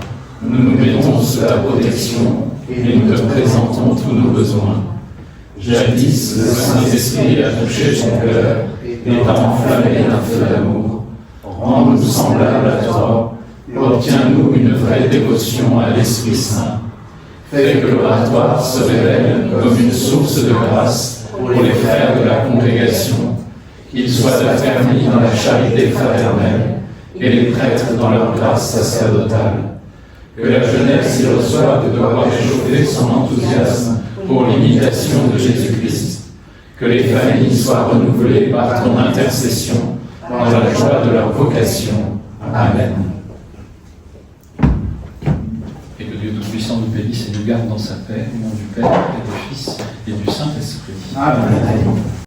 nous nous mettons sous ta protection et nous te présentons tous nos besoins. Jadis, le Saint-Esprit a touché ton cœur et t'a enflammé d'un feu d'amour. Rends-nous semblables à toi, obtiens-nous une vraie dévotion à l'Esprit Saint. Fais que l'oratoire se révèle comme une source de grâce pour les frères de la congrégation, qu'ils soient affermis dans la charité fraternelle et les prêtres dans leur grâce sacerdotale. Que la jeunesse y reçoive de quoi réchauffer son enthousiasme pour l'imitation de Jésus-Christ. Que les familles soient renouvelées par ton intercession dans la joie de leur vocation. Amen. Et que Dieu Tout-Puissant nous bénisse et nous garde dans sa paix, au nom du Père et du Fils et du Saint-Esprit. Amen.